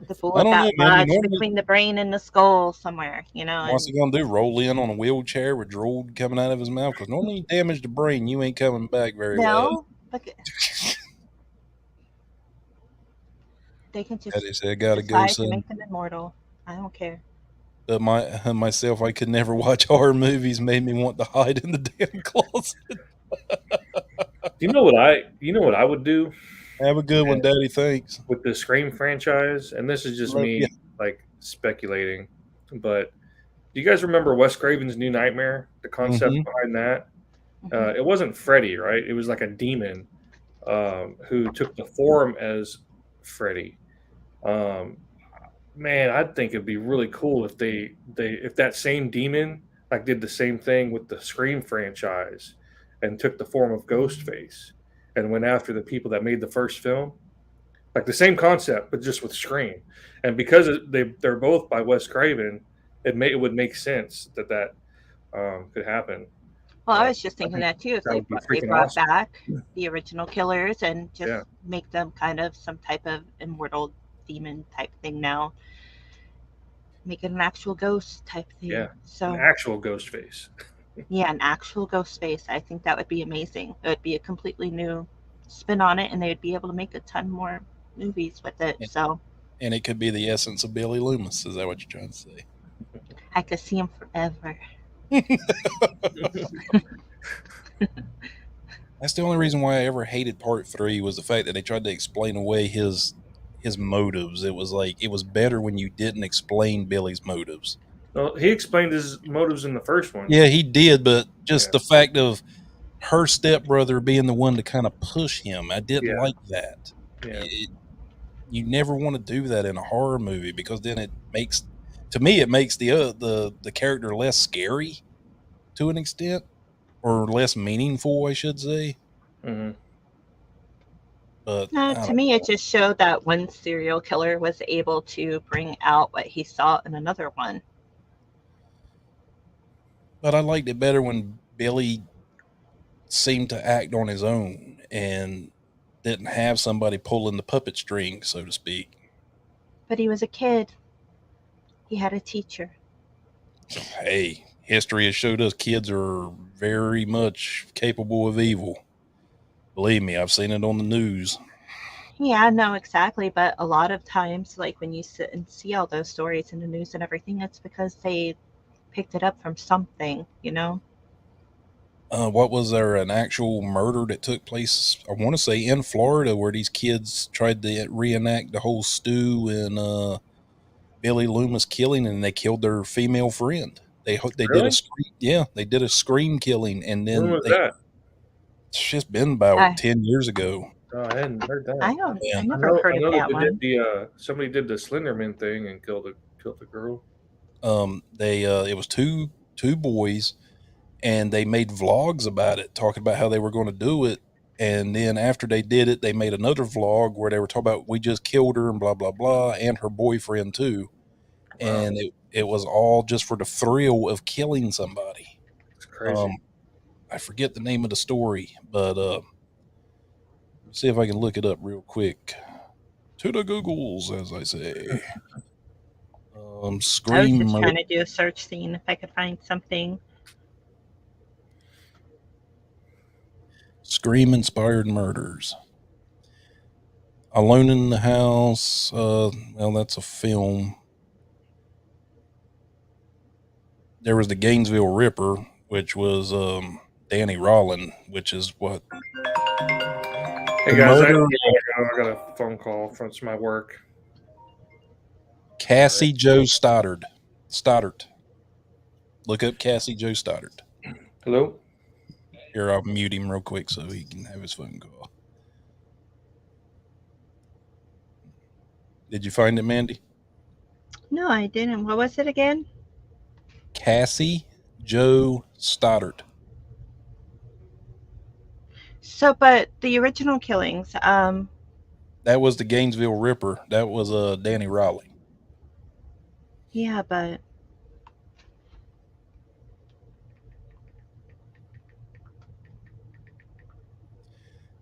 The fool I with don't that know, man. lodge Normally- between the brain and the skull somewhere, you know. What's And he gonna do? Roll in on a wheelchair with drool coming out of his mouth? Because normally you damage the brain, you ain't coming back very well. no, but they can just Daddy said, "Gotta go, decide to son." make them immortal. I don't care. But myself, I could never watch horror movies. Made me want to hide in the damn closet. you know what I would do Have a good one, Daddy. Thanks. with the Scream franchise, and this is just Love me ya. like speculating, but do you guys remember Wes Craven's New Nightmare? The concept Mhm. behind that? It wasn't Freddy, right? It was like a demon who took the form as Freddy. Man, I think it'd be really cool if if that same demon like did the same thing with the Scream franchise and took the form of Ghostface and went after the people that made the first film. Like the same concept, but just with Scream. And because they're both by Wes Craven, it would make sense that could happen. Well, I was just thinking that too. If that they, would be they freaking brought awesome. back the original killers and just Yeah. make them kind of some type of immortal demon type thing now. Make it an actual ghost type thing. Yeah. So An actual Ghostface. yeah, an actual ghost face. I think that would be amazing. It would be a completely new spin on it, and they would be able to make a ton more movies with it. Yeah. So And it could be the essence of Billy Loomis. Is that what you're trying to say? I could see him forever. That's the only reason why I ever hated Part 3 was the fact that they tried to explain away his motives. It was like it was better when you didn't explain Billy's motives. Well, he explained his motives in the first one. Yeah, he did, but just Yeah. the fact of her stepbrother being the one to kind of push him, I didn't Yeah. like that. Yeah. You never want to do that in a horror movie because then it makes the character less scary to an extent, or less meaningful, I should say. Mhm. But No, to me, it just showed that one serial killer was able to bring out what he saw in another one. But I liked it better when Billy seemed to act on his own and didn't have somebody pulling the puppet string, so to speak. But he was a kid. He had a teacher. Hey, history has showed us kids are very much capable of evil. Believe me, I've seen it on the news. Yeah, no, exactly. But a lot of times, like when you sit and see all those stories in the news and everything, it's because they picked it up from something, you know? What was there an actual murder that took place? I want to say in Florida, where these kids tried to reenact the whole Stu and Billy Loomis killing, and they killed their female friend. They did a Really? scream, yeah, they did a scream killing, and When then was that? it's just been about I 10 years ago. Oh, I hadn't heard that. I don't I Yeah, never I heard of know that that they did one. the somebody did the Slenderman thing and killed the girl. they it was two boys, and they made vlogs about it, talking about how they were going to do it. And then after they did it, they made another vlog where they were talking about we just killed her and blah blah blah, and her boyfriend too. Wow, And it was all just for the thrill of killing somebody. it's crazy. Um, I forget the name of the story, but see if I can look it up real quick. To the Googles, as I say. I was Scream just murder. trying to do a search, seeing if I could find something. Scream inspired murders. Alone in the House. Well, that's a film. There was the Gainesville Ripper, which was Danny Rollin, which is what Hey the guys, murder I got a phone call from my work. All right. Cassie Joe Stoddard. Stoddard. Look up Cassie Joe Stoddard. Hello. Here, I'll mute him real quick so he can have his phone call. Did you find it, Mandy? No, I didn't. What was it again? Cassie Joe Stoddard. So, but the original killings, That was the Gainesville Ripper. That was Danny Raleigh. yeah, but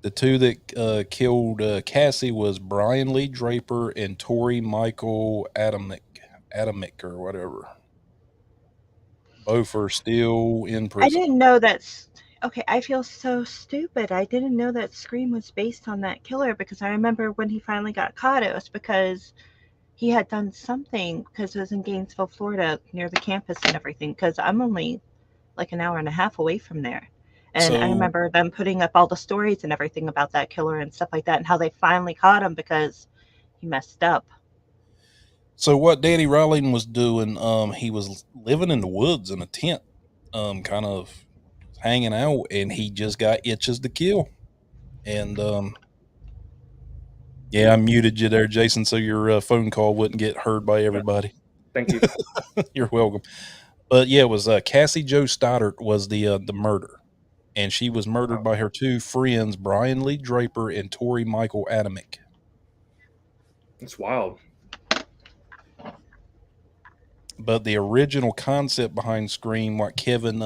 The two that killed Cassie was Brian Lee Draper and Tori Michael Adamick or whatever. Both are still in I prison. didn't know that's okay. I feel so stupid. I didn't know that Scream was based on that killer because I remember when he finally got caught, it was because he had done something because it was in Gainesville, Florida, near the campus and everything. Because I'm only like an hour and a half away from there. And I So, remember them putting up all the stories and everything about that killer and stuff like that, and how they finally caught him because he messed up. so what Danny Raleigh was doing, he was living in the woods in a tent, kind of hanging out, and he just got itches to kill. And yeah, I muted you there, Jason, so your phone call wouldn't get heard by Yeah, everybody. thank you. You're welcome. But yeah, it was Cassie Joe Stoddard was the murder, and she was murdered Wow, by her two friends, Brian Lee Draper and Tori Michael Adamick. it's wild. But the original concept behind Scream, what Kevin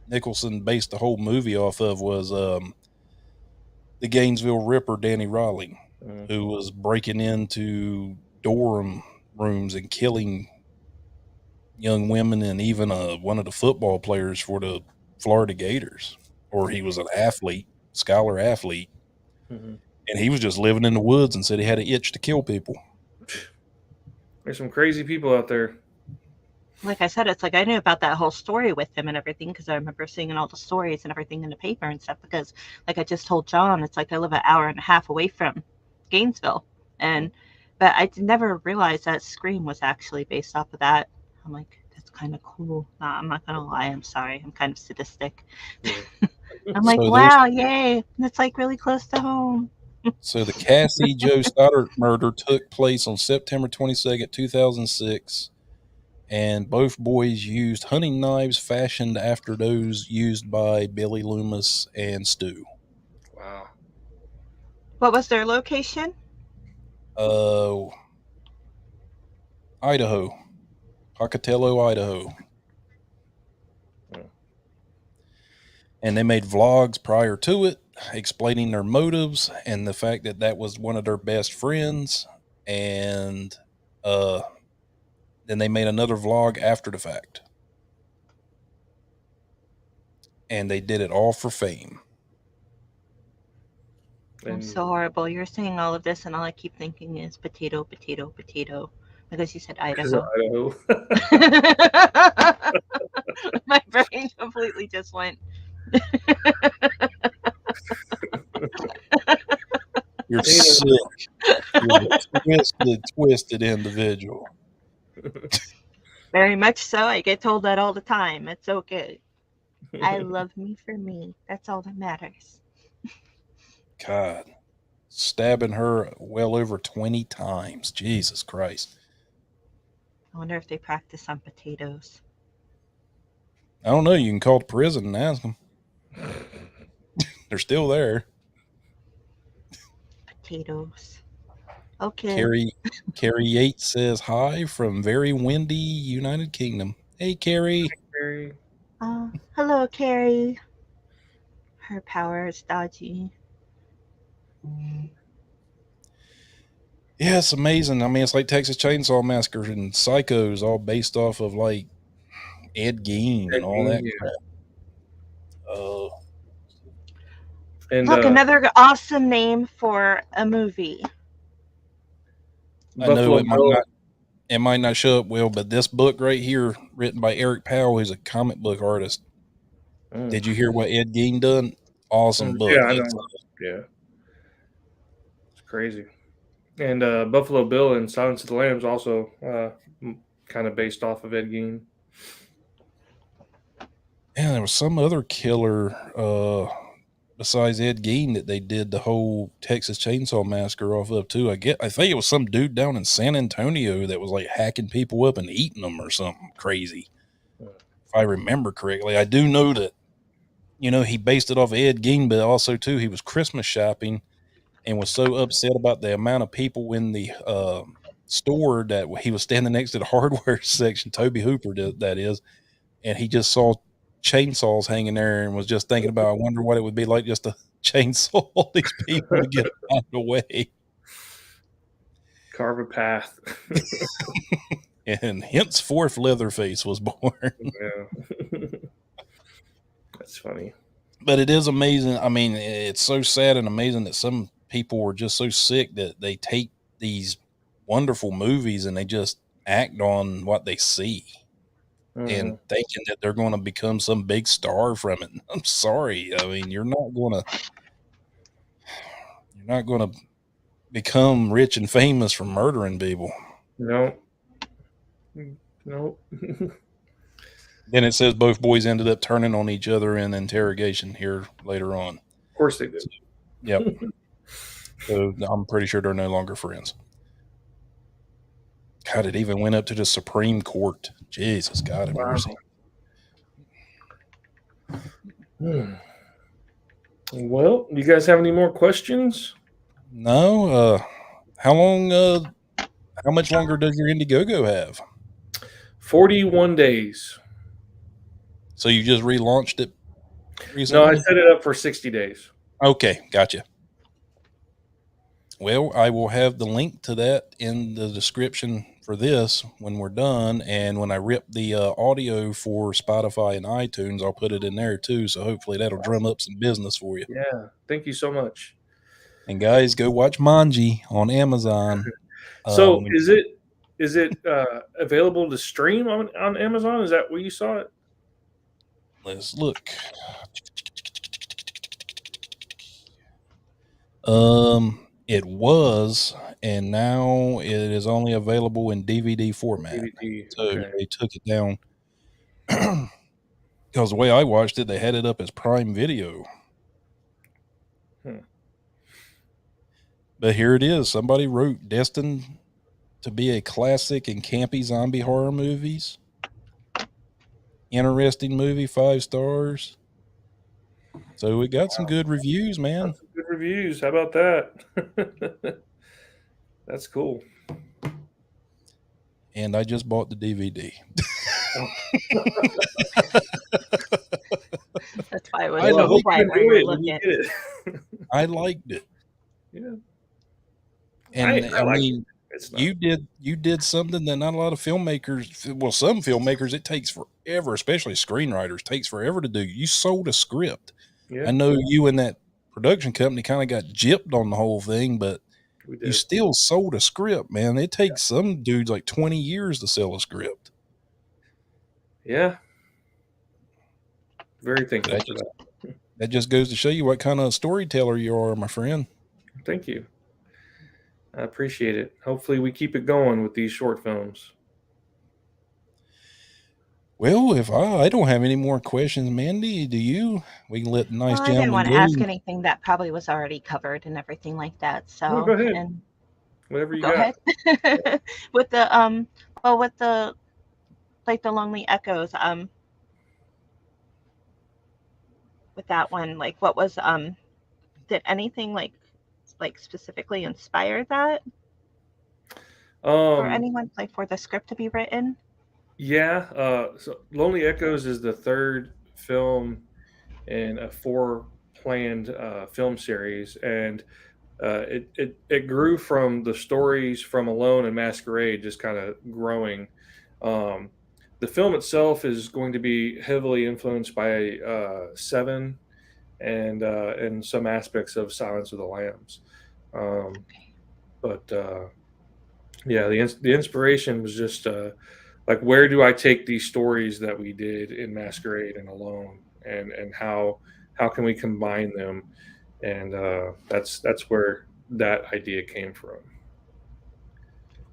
Nicholson based the whole movie off of, was the Gainesville Ripper, Danny Raleigh, Mm, who was breaking into dorm rooms and killing young women, and even one of the football players for the Florida Gators, or he was an athlete, scholar athlete, hmm and he was just living in the woods and said he had an itch to kill people. There's some crazy people out there. Like I said, it's like I knew about that whole story with him and everything because I remember seeing all the stories and everything in the paper and stuff. Because, like I just told John, it's like I live an hour and a half away from Gainesville, and but I never realized that Scream was actually based off of that. I'm like, that's kind of cool. Nah, I'm not gonna lie. I'm sorry. I'm kind of sadistic. Yeah. I'm like, So there's wow, yay! That's like really close to home. so the Cassie Joe Stoddard murder took place on September 22nd, 2006, and both boys used hunting knives fashioned after those used by Billy Loomis and Stu. Wow. What was their location? Uh, Idaho, Pocatello, Idaho. And they made vlogs prior to it, explaining their motives and the fact that that was one of their best friends. And then they made another vlog after the fact. And they did it all for fame. I'm And so horrible. You're saying all of this, and all I keep thinking is potato, potato, potato, because you said because of Idaho. Idaho. My brain completely just went. You're sick. You're a twisted individual. Very much so. I get told that all the time. It's okay. I love me for me. That's all that matters. God. Stabbing her well over 20 times. Jesus Christ. I wonder if they practice on potatoes. I don't know. You can call the prison and ask them. They're still there. Potatoes. Okay. Carrie Yates says hi from very windy United Kingdom. Hey, Carrie. Very- Hello, Carrie. Her power is dodgy. Yeah, it's amazing. I mean, it's like Texas Chainsaw Massacre and Psychos, all based off of like Ed Gein and all that yeah. crap. And Look, another awesome name for a movie. I know Buffalo Bill. it might not show up well, but this book right here, written by Eric Powell, who's a comic book artist. Did you hear what Ed Gein done? Awesome book. Yeah, I know. Yeah, it's crazy. And Buffalo Bill and Silence of the Lambs also kind of based off of Ed Gein. Yeah, there was some other killer besides Ed Gein that they did the whole Texas Chainsaw Massacre off of too. I think it was some dude down in San Antonio that was like hacking people up and eating them or something crazy. If I remember correctly, I do know that, you know, he based it off of Ed Gein, but also too, he was Christmas shopping and was so upset about the amount of people in the store that he was standing next to the hardware section, Toby Hooper, that is, and he just saw chainsaws hanging there and was just thinking about, I wonder what it would be like just to chainsaw all these people to get out of the way. Carve a path. And henceforth Leatherface was born. Yeah. That's funny. But it is amazing. I mean, it's so sad and amazing that some people were just so sick that they take these wonderful movies and they just act on what they see. And thinking that they're going to become some big star from it. I'm sorry. I mean, you're not going to become rich and famous from murdering people. No. Then it says both boys ended up turning on each other in interrogation here later on. Of course they did. Yep. So I'm pretty sure they're no longer friends. God, it even went up to the Supreme Court. Jesus, God have mercy. Well, you guys have any more questions? No. How much longer does your Indiegogo have? 41 days. So you just relaunched it recently? No, I set it up for 60 days. Okay, gotcha. Well, I will have the link to that in the description for this when we're done. And when I rip the audio for Spotify and iTunes, I'll put it in there too. So hopefully that'll drum up some business for you. Yeah. Thank you so much. And guys, go watch Manji on Amazon. So is it available to stream on Amazon? Is that where you saw it? Let's look. It was, and now it is only available in DVD format. DVD, so okay. They took it down because the way I watched it, they had it up as Prime Video. But here it is. Somebody wrote, destined to be a classic and campy zombie horror movies. Interesting movie, 5 stars. So we got some good reviews, man. Some good reviews. How about that? That's cool. And I just bought the DVD. That's why I was I Well, I so hope liked you quiet while you enjoy were it when you looking. get it. I liked it. Yeah, And I I like it. mean, It's not. you did something that not a lot of filmmakers, well, some filmmakers, it takes forever, especially screenwriters, takes forever to do. You sold a script. I Yeah, know you and that production company kind of got gypped on the whole thing, but we you did. still sold a script, man. It takes some dudes like 20 years to sell a script. Yeah, very thankful That for just that. that just goes to show you what kind of storyteller you are, my friend. Thank you. I appreciate it. Hopefully, we keep it going with these short films. Well, if I don't have any more questions, Mandy, do you? We can let the nice Well, I didn't gentleman want to ask go. anything that probably was already covered and everything like that. No, go So, ahead. and Whatever you go got. ahead. With the well, with the like the Lonely Echoes, with that one, like what was did anything like specifically inspire that for Um, anyone, like for the script to be written? yeah. So Lonely Echoes is the third film in a four planned film series, and it grew from the stories from Alone and Masquerade, just kind of growing. Um, the film itself is going to be heavily influenced by Seven and some aspects of Silence of the Lambs. Um, but yeah, the inspiration was just like, where do I take these stories that we did in Masquerade and Alone, and how can we combine them? And that's where that idea came from,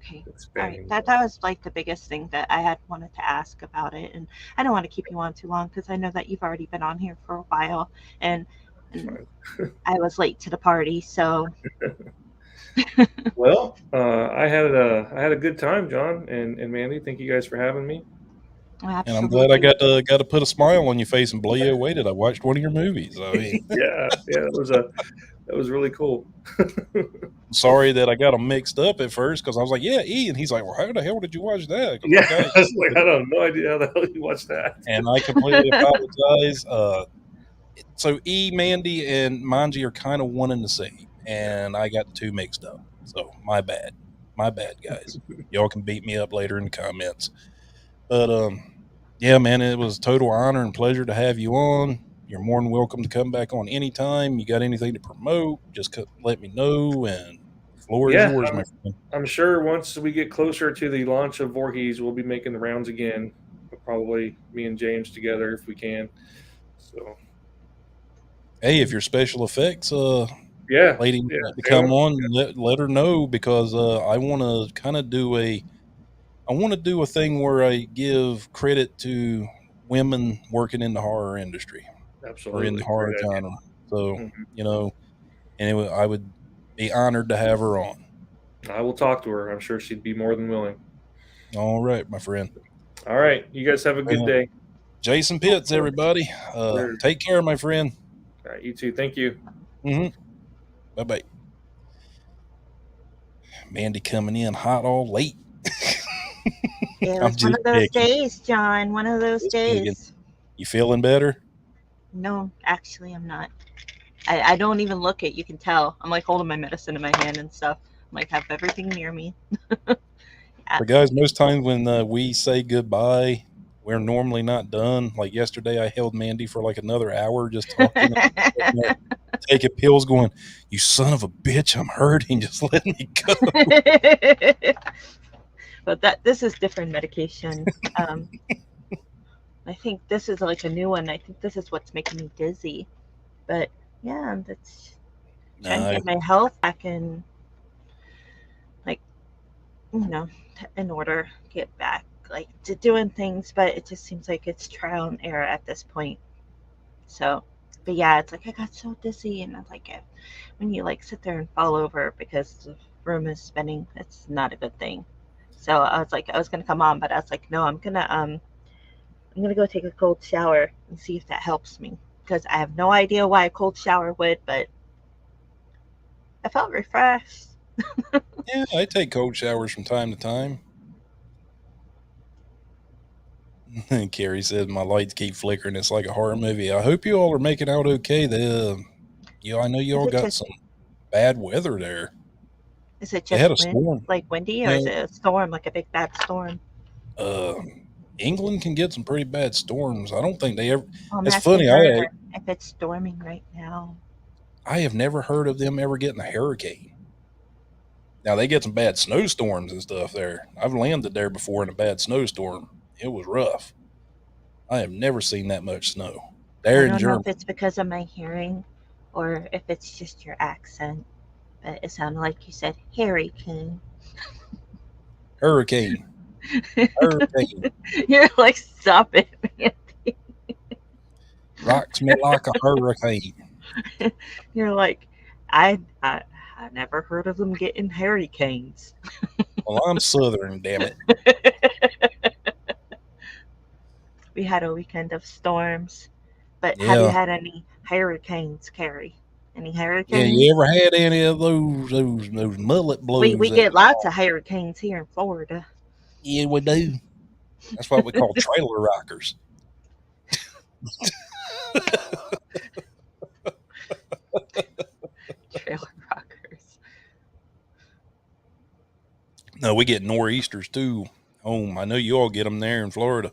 Okay. All right. expanding. That was like the biggest thing that I had wanted to ask about it, and I don't want to keep you on too long because I know that you've already been on here for a while, and It's and fine. I was late to the party, so Well, I had a good time, John and Mandy. Thank you guys for having me. And I'm glad I absolutely. got to put a smile on your face and blow you away that I watched one of your movies. I mean, Yeah, yeah, that was really cool. sorry that I got them mixed up at first because I was like, yeah, E. And he's like, well, how the hell did you watch that? Because Yeah, like, I was like, I don't have no idea how the hell you watched that. and I completely apologize. So E, Mandy, and Manji are kind of one and the same. And I got the two mixed up. So my bad. My bad, guys. Y'all can beat me up later in the comments. But yeah, man, it was a total honor and pleasure to have you on. You're more than welcome to come back on anytime. You got anything to promote, just let me know. And the floor is Yeah, yours, my friend. I'm sure once we get closer to the launch of Voorhees, we'll be making the rounds again. Probably me and James together if we can. So Hey, if your special effects yeah, lady yeah, to come Taylor. on, let her know because I want to kind of do a thing where I give credit to women working in the horror industry or in the Absolutely, horror great genre. So, idea. you know, and I would be honored to have her on. I will talk to her. I'm sure she'd be more than willing. All right, my friend. All right, you guys have a good Well, day. Jason Pitts, everybody. Later. Take care, my friend. All right, you too. Thank you. Bye bye. Mandy coming in hot all late. It I'm was one just of those picking. days, John. One of those Just picking. days. You feeling better? No, actually, I'm not. I don't even look it. You can tell. I'm like holding my medicine in my hand and stuff. I'm like have everything near me. Yeah. For guys, most times when we say goodbye, we're normally not done. Like yesterday, I held Mandy for like another hour just talking, taking pills, going, "You son of a bitch, I'm hurting. Just let me go." But this is different medication. I think this is like a new one. I think this is what's making me dizzy. But yeah, that's trying to No, get my health back in, like, you know, in order, get back like to doing things. But it just seems like it's trial and error at this point. So, but yeah, it's like I got so dizzy, and it's like when you like sit there and fall over because the room is spinning, it's not a good thing. So I was like, I was gonna come on, but I was like, no, I'm gonna go take a cold shower and see if that helps me because I have no idea why a cold shower would, but I felt refreshed. yeah, I take cold showers from time to time. And Carrie says my lights keep flickering. It's like a horror movie. I hope you all are making out okay. I know you Is all it got just some bad weather there. is it They had just a wind, storm. like windy, or is No, it a storm, like a big bad storm? uh, England can get some pretty bad storms. I don't think they ever. I'm It's asking funny. her if it's storming right now. I have never heard of them ever getting a hurricane. Now they get some bad snowstorms and stuff there. I've landed there before in a bad snowstorm. It was rough. I have never seen that much snow. I There in don't know if Germany. it's because of my hearing or if it's just your accent, but it sounded like you said Harry King. Hurricane. Hurricane. You're like, stop it, man. Rocks me like a hurricane. You're like, I never heard of them getting hurricanes. Well, I'm Southern, damn it. We had a weekend of storms, but have you Yeah. had any hurricanes, Carrie? Any Yeah, hurricanes? you ever had any of those mullet blows We that get lots of hurricanes here in Florida. yeah, we do. That's what we call trailer rockers. Trailer rockers. No, we get nor'easters too. I know you all get them there in Florida.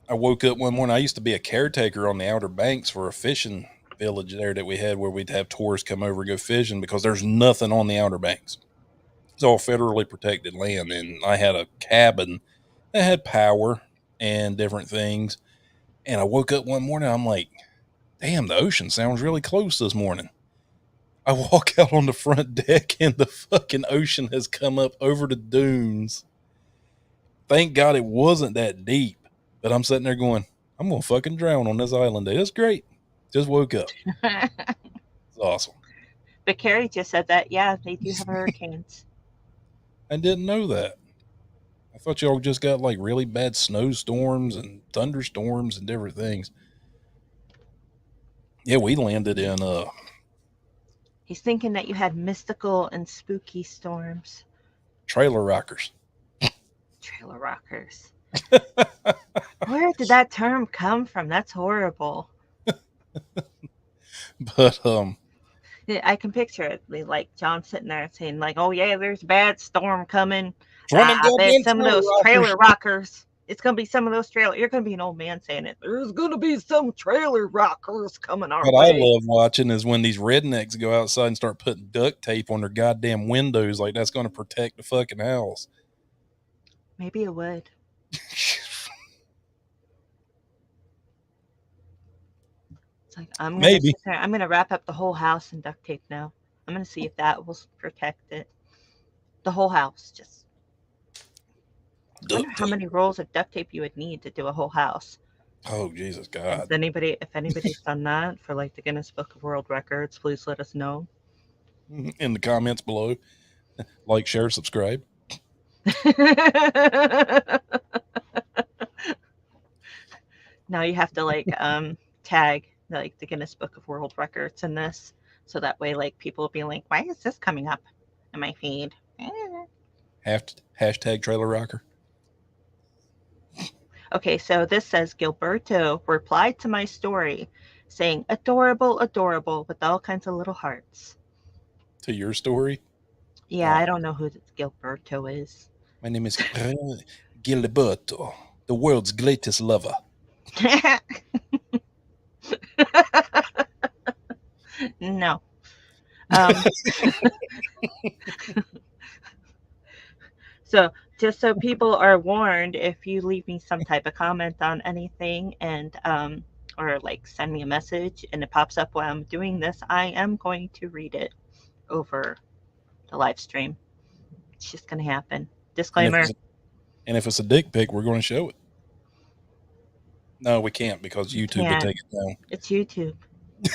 I woke up one morning. I used to be a caretaker on the Outer Banks for a fishing village there that we had where we'd have tourists come over and go fishing because there's nothing on the Outer Banks. It's all federally protected land. And I had a cabin that had power and different things. And I woke up one morning. I'm like, damn, the ocean sounds really close this morning. I walk out on the front deck and the fucking ocean has come up over the dunes. Thank God it wasn't that deep. But I'm sitting there going, I'm going to fucking drown on this island day. That's great. Just woke up. It's awesome. But Carrie just said that, yeah, they do have hurricanes. I didn't know that. I thought y'all just got like really bad snowstorms and thunderstorms and different things. Yeah, we landed in He's thinking that you had mystical and spooky storms. trailer rockers. Trailer rockers. Where did that term come from? That's horrible. But Yeah, I can picture it. Like John sitting there saying, like, "Oh yeah, there's a bad storm coming. one of them I bet goddamn some of trailer those rockers. trailer rockers. It's gonna be some of those trailer. You're gonna be an old man saying it. There's gonna be some trailer rockers coming our What I way." love watching is when these rednecks go outside and start putting duct tape on their goddamn windows like that's going to protect the fucking house. Maybe it would. It's like I'm gonna Maybe. sit there. I'm gonna wrap up the whole house in duct tape now. I'm gonna see if that will protect it. The whole house. Just I wonder Duct how tape. many rolls of duct tape you would need to do a whole house. Oh, Jesus If God. anybody's done that for like the Guinness Book of World Records, please let us know. In the comments below. Like, share, subscribe. Now you have to like tag like the Guinness Book of World Records in this, so that way like people will be like, why is this coming up in my feed? Hashtag trailer rocker. Okay, so this says Gilberto replied to my story saying adorable, adorable, with all kinds of little hearts. To your story. Yeah, Oh. I don't know who Gilberto is. My name is Gilberto, the world's greatest lover. No. So just so people are warned, if you leave me some type of comment on anything and or like send me a message and it pops up while I'm doing this, I am going to read it over the live stream. It's just going to happen. Disclaimer. And if it's a dick pic, we're going to show it. No, we can't because YouTube would take it down. It's YouTube.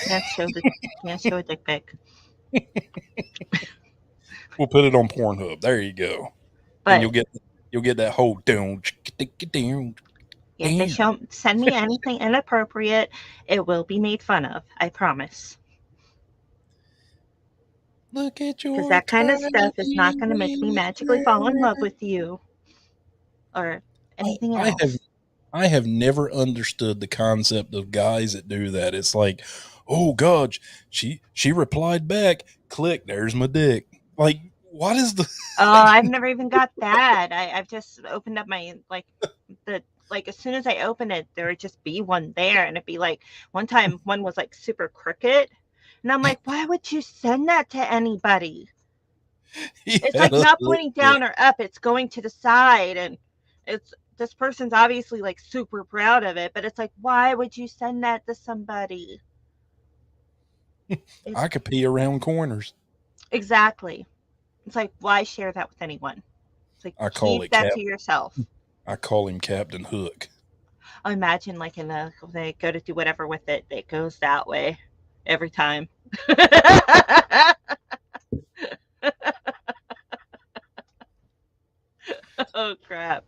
Can't show a dick pic. We'll put it on Pornhub. There you go. But and you'll get that whole down. Yeah, if they send me anything inappropriate, it will be made fun of. I promise. Look at your. Because that kind of stuff is not going to make me magically fall in love with you, or anything I have else. I have never understood the concept of guys that do that. It's like, oh God, she replied back. Click, there's my dick. Like, what is the Oh, like? I've never even got that. I've just opened up my like as soon as I open it, there would just be one there, and it'd be like one time one was like super crooked, and I'm like, why would you send that to anybody? He It's had like us not look pointing at. down or up; it's going to the side, and it's this person's obviously like super proud of it, but it's like, why would you send that to somebody? I It's could pee around corners. exactly. It's like, why share that with anyone? It's like I call keep it that Cap. to yourself. I call him Captain Hook. I imagine like when they go to do whatever with it, it goes that way every time. Oh crap!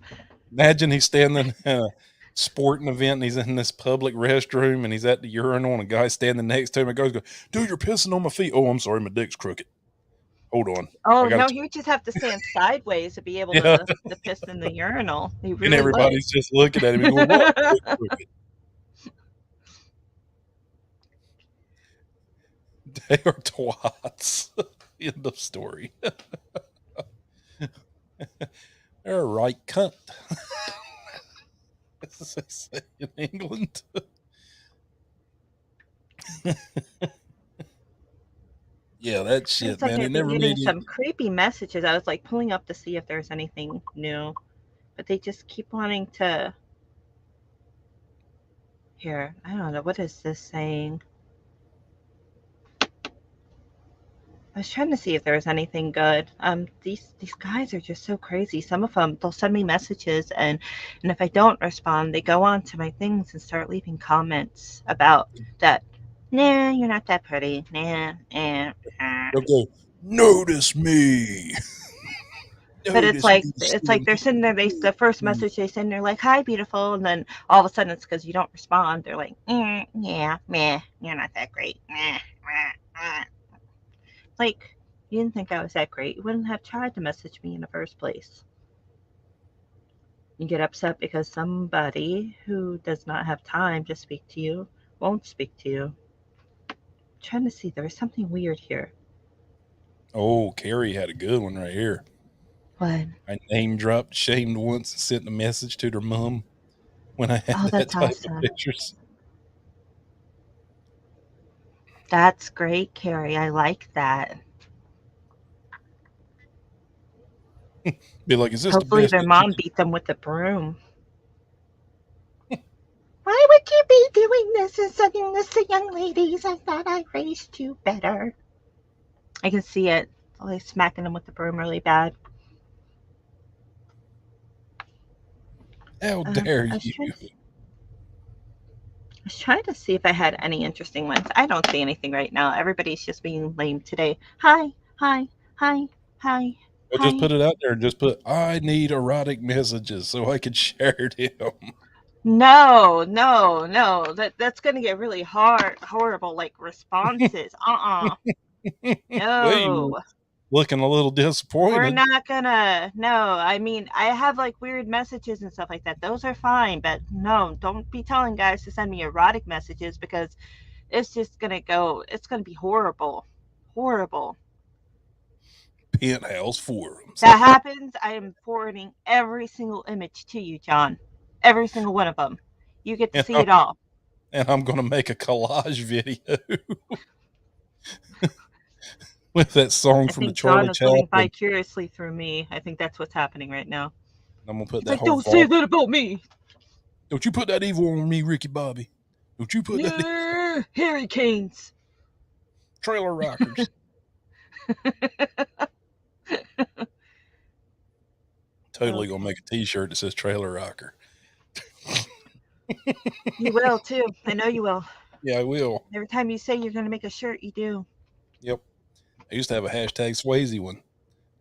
Imagine he's standing in a sporting event and he's in this public restroom and he's at the urinal and a guy standing next to him and goes, dude, you're pissing on my feet. Oh, I'm sorry, my dick's crooked. Hold on. I Oh gotta no, check. he would just have to stand sideways to be able Yeah. to piss in the urinal. He And really would. everybody's just looking at him and going, what? My dick's crooked. They are twats. End of story. They're a right cunt. As they say in England. Yeah, that shit, It's like man. I've It been never getting made it. some creepy messages. I was like pulling up to see if there's anything new, but they just keep wanting to. Here, I don't know. What is this saying? I was trying to see if there was anything good. These guys are just so crazy. Some of them, they'll send me messages, and if I don't respond, they go on to my things and start leaving comments about that. Nah, you're not that pretty. Nah, They'll go, notice me. But it's Notice like me, they're sitting there. The first message they send, they're like, "Hi, beautiful," and then all of a sudden, it's because you don't respond. They're like, "Yeah, meh, you're not that great." Meh, meh, meh. Like, you didn't think I was that great. You wouldn't have tried to message me in the first place. You get upset because somebody who does not have time to speak to you won't speak to you. I'm trying to see, there was something weird here. Oh, Carrie had a good one right here. What? I name dropped, shamed once, and sent a message to their mom when I had Oh, that that's type of awesome. pictures. That's great, Carrie. I like that. Be like, is this the Hopefully, best their that you mom can? beat them with a broom. Why would you be doing this and sending this to young ladies? I thought I raised you better. I can see it. Like smacking them with the broom really bad. How dare I was you? trying to see if I had any interesting ones. I don't see anything right now. Everybody's just being lame today. Hi, hi, hi, hi, Or just hi. put it out there and just put, I need erotic messages so I can share them. No, no, no. That's gonna get really horrible like responses. Well, you No. looking a little We're disappointed. not gonna. No, I mean, I have like weird messages and stuff like that. Those are fine, but no, don't be telling guys to send me erotic messages because it's just gonna go, it's gonna be horrible. Horrible. Penthouse forums. That happens, I am forwarding every single image to you, John. Every single one of them. You get to And see it all. I'm going to make a collage video with that song I from the think John Charlie is living Chaplin. vicariously through me. I think that's what's happening right now. I'm going to put He's that like, whole don't say vault. that about me. Don't you put that evil on me, Ricky Bobby. Don't you put that Hurricanes. trailer rockers. Totally going to make a t-shirt that says trailer rocker. You will too. I know you will. Yeah, I will. Every time you say you're going to make a shirt, you do. Yep. I used to have a hashtag Swayze one.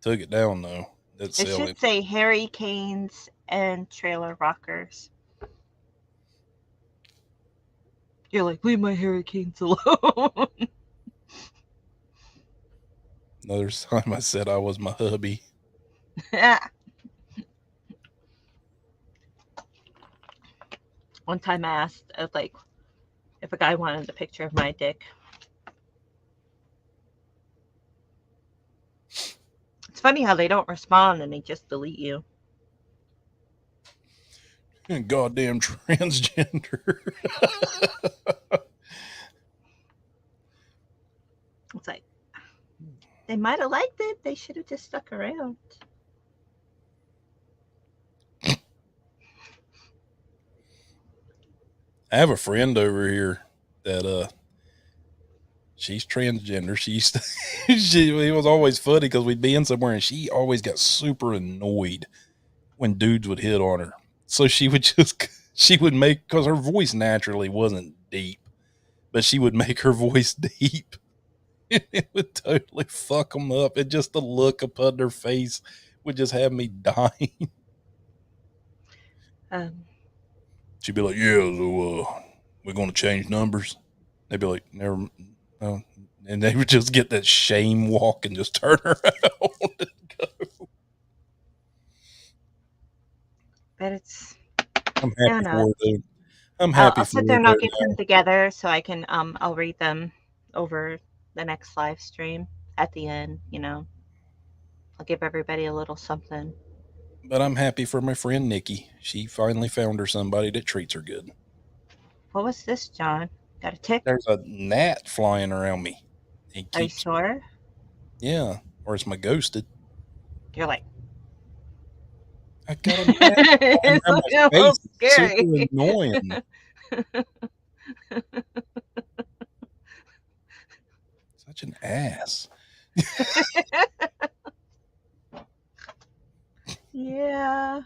Took it down though. That's It selling. should say Harry Canes and trailer rockers. You're like, leave my Harry Canes alone. Another time I said I was my hubby. One time I asked, like, if a guy wanted a picture of my dick. It's funny how they don't respond and they just delete you. Goddamn transgender. It's like, they might have liked it. They should have just stuck around. I have a friend over here that she's transgender. She used to, it was always funny because we'd be in somewhere and she always got super annoyed when dudes would hit on her. So she would make, because her voice naturally wasn't deep, but she would make her voice deep. It would totally fuck them up. And just the look upon their face would just have me dying. She'd be like, yeah, so we're going to change numbers. They'd be like, never. And they would just get that shame walk and just turn around and go. But it's, I'm I happy don't for know. her, dude. I'm happy I'll for sit there her. and I'll get them together so I can, I'll read them over the next live stream at the end, you know. I'll give everybody a little something. But I'm happy for my friend Nikki. She finally found her somebody that treats her good. What was this, John? Got a tick? There's a gnat flying around me. Are you sure? Yeah, or it's my ghosted. You're like, I got a gnat flying around my face. It's scary. super annoying. Such an ass. Yeah.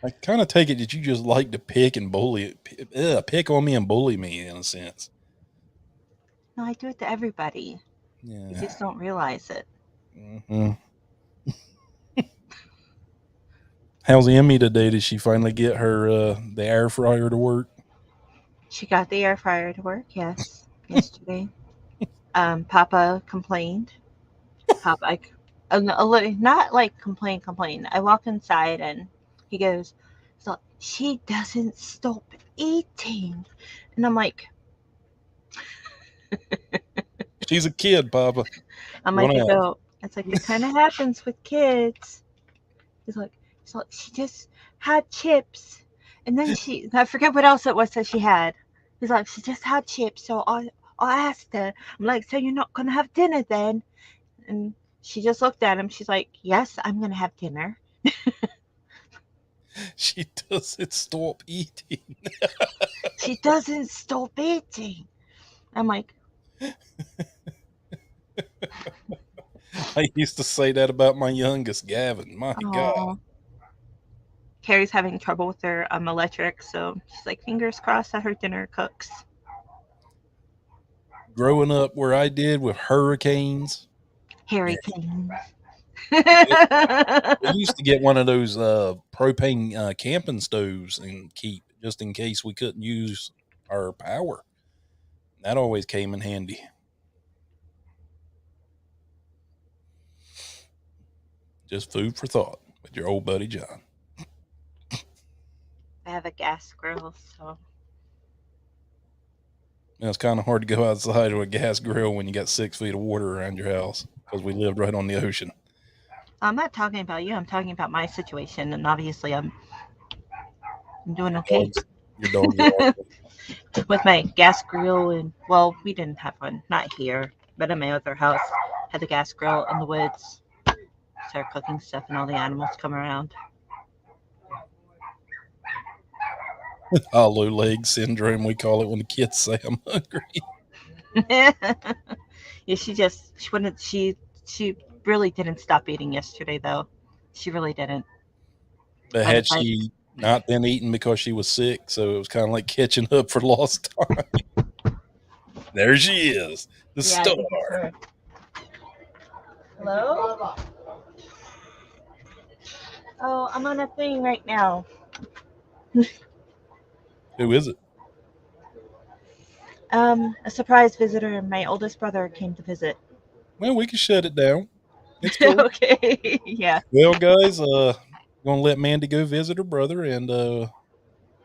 I kind of take it that you just like to pick and bully, pick on me and bully me in a sense. No, I do it to everybody. Yeah. You just don't realize it. Mm-hmm. How's Emmy today? Did she finally get her the air fryer to work? She got the air fryer to work, yes, yesterday. Papa complained. Papa, not like complain. I walk inside and he goes, so she doesn't stop eating. And I'm like, She's a kid, Papa. it's like, it kind of happens with kids. He's like, so she just had chips. And then I forget what else it was that she had. He's like, she just had chips. So I asked her, I'm like, so you're not going to have dinner then? And she just looked at him. She's like, yes, I'm going to have dinner. She doesn't stop eating. She doesn't stop eating. I'm like, I used to say that about my youngest, Gavin. My God. Carrie's having trouble with her electric, so she's like, fingers crossed that her dinner cooks. Growing up where I did with hurricanes. Hurricanes. We used to get one of those propane camping stoves and keep just in case we couldn't use our power. That always came in handy. Just food for thought with your old buddy John. I have a gas grill, so. Now, it's kind of hard to go outside with a gas grill when you got 6 feet of water around your house because we lived right on the ocean. I'm not talking about you. I'm talking about my situation, and obviously I'm doing okay. Your dogs are with my gas grill, and well, we didn't have one, not here, but in my other house, had the gas grill in the woods. Start cooking stuff, and all the animals come around. hollow leg syndrome, we call it when the kids say I'm hungry. Yeah, she really didn't stop eating yesterday, though. She really didn't. But had she not been eating because she was sick, so it was kind of like catching up for lost time. There she is, the star. Hello? Oh, I'm on a thing right now. Who is it? A surprise visitor. My oldest brother came to visit. Well, we can shut it down. It's cool. Okay, yeah. Well, guys, Gonna let Mandy go visit her brother, and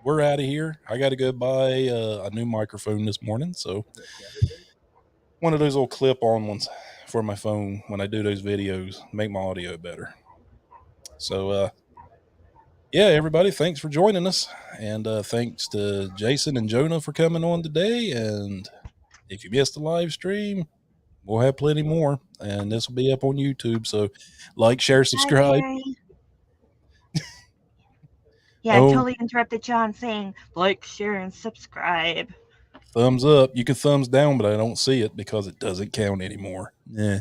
we're out of here. I got to go buy a new microphone this morning, so one of those little clip-on ones for my phone when I do those videos, make my audio better. So yeah, everybody, thanks for joining us, and thanks to Jason and Jonah for coming on today. And if you missed the live stream, we'll have plenty more, and this will be up on YouTube. So like, share, Hi, subscribe. Carrie. Yeah, I Oh, totally interrupted John saying like, share, and subscribe. thumbs up. You can thumbs down, but I don't see it because it doesn't count anymore. Yeah.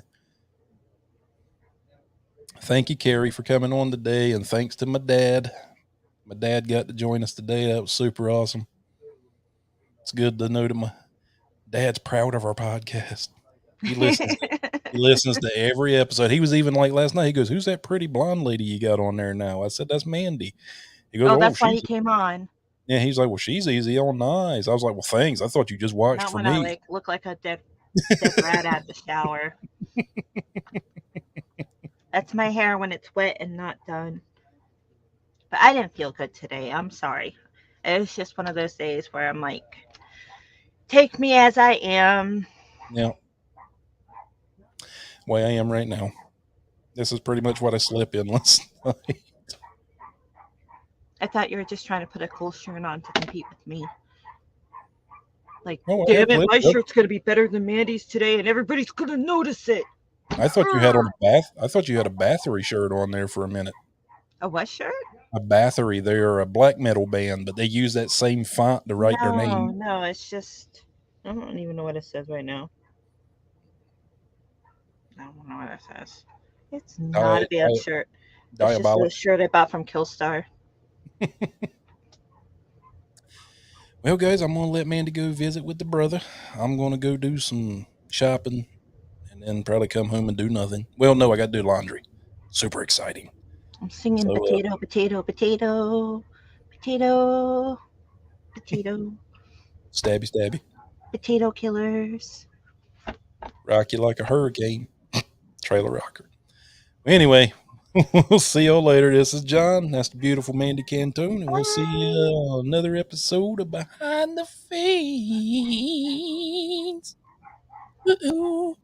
Thank you, Carrie, for coming on today, and thanks to my dad. My dad got to join us today. That was super awesome. It's good to know that my dad's proud of our podcast. He listens. He listens to every episode. He was even like last night. He goes, "Who's that pretty blonde lady you got on there now?" I said, "That's Mandy." He goes, Oh, "Oh, that's why he she's." came on. Yeah, he's like, "Well, she's easy on the eyes." I was like, "Well, thanks. I thought you just watched Not for when I me." like look like a dead rat out of the shower. That's my hair when it's wet and not done. But I didn't feel good today. I'm sorry. It was just one of those days where I'm like, take me as I am. Yeah, way I am right now. This is pretty much what I slept in last night. I thought you were just trying to put a cool shirt on to compete with me. Like, Oh, damn it, my shirt's gonna be better than Mandy's today, and everybody's gonna notice it. I thought you had on I thought you had a Bathory shirt on there for a minute. A what shirt? A Bathory. They're a black metal band, but they use that same font to write their name. No, it's just I don't even know what it says right now. I don't know what it says. It's not a band shirt. It's just a shirt I bought from Killstar. Well, guys, I'm going to let Mandy go visit with the brother. I'm going to go do some shopping and then probably come home and do nothing. Well, no, I got to do laundry. Super exciting. I'm singing potato, potato, potato, potato, potato. Stabby, stabby. Potato killers. Rock you like a hurricane. Trailer rocker. Anyway, we'll see y'all later. This is John. That's the beautiful Mandy Cantone. And we'll see you on another episode of Behind the Fiends. Uh-oh.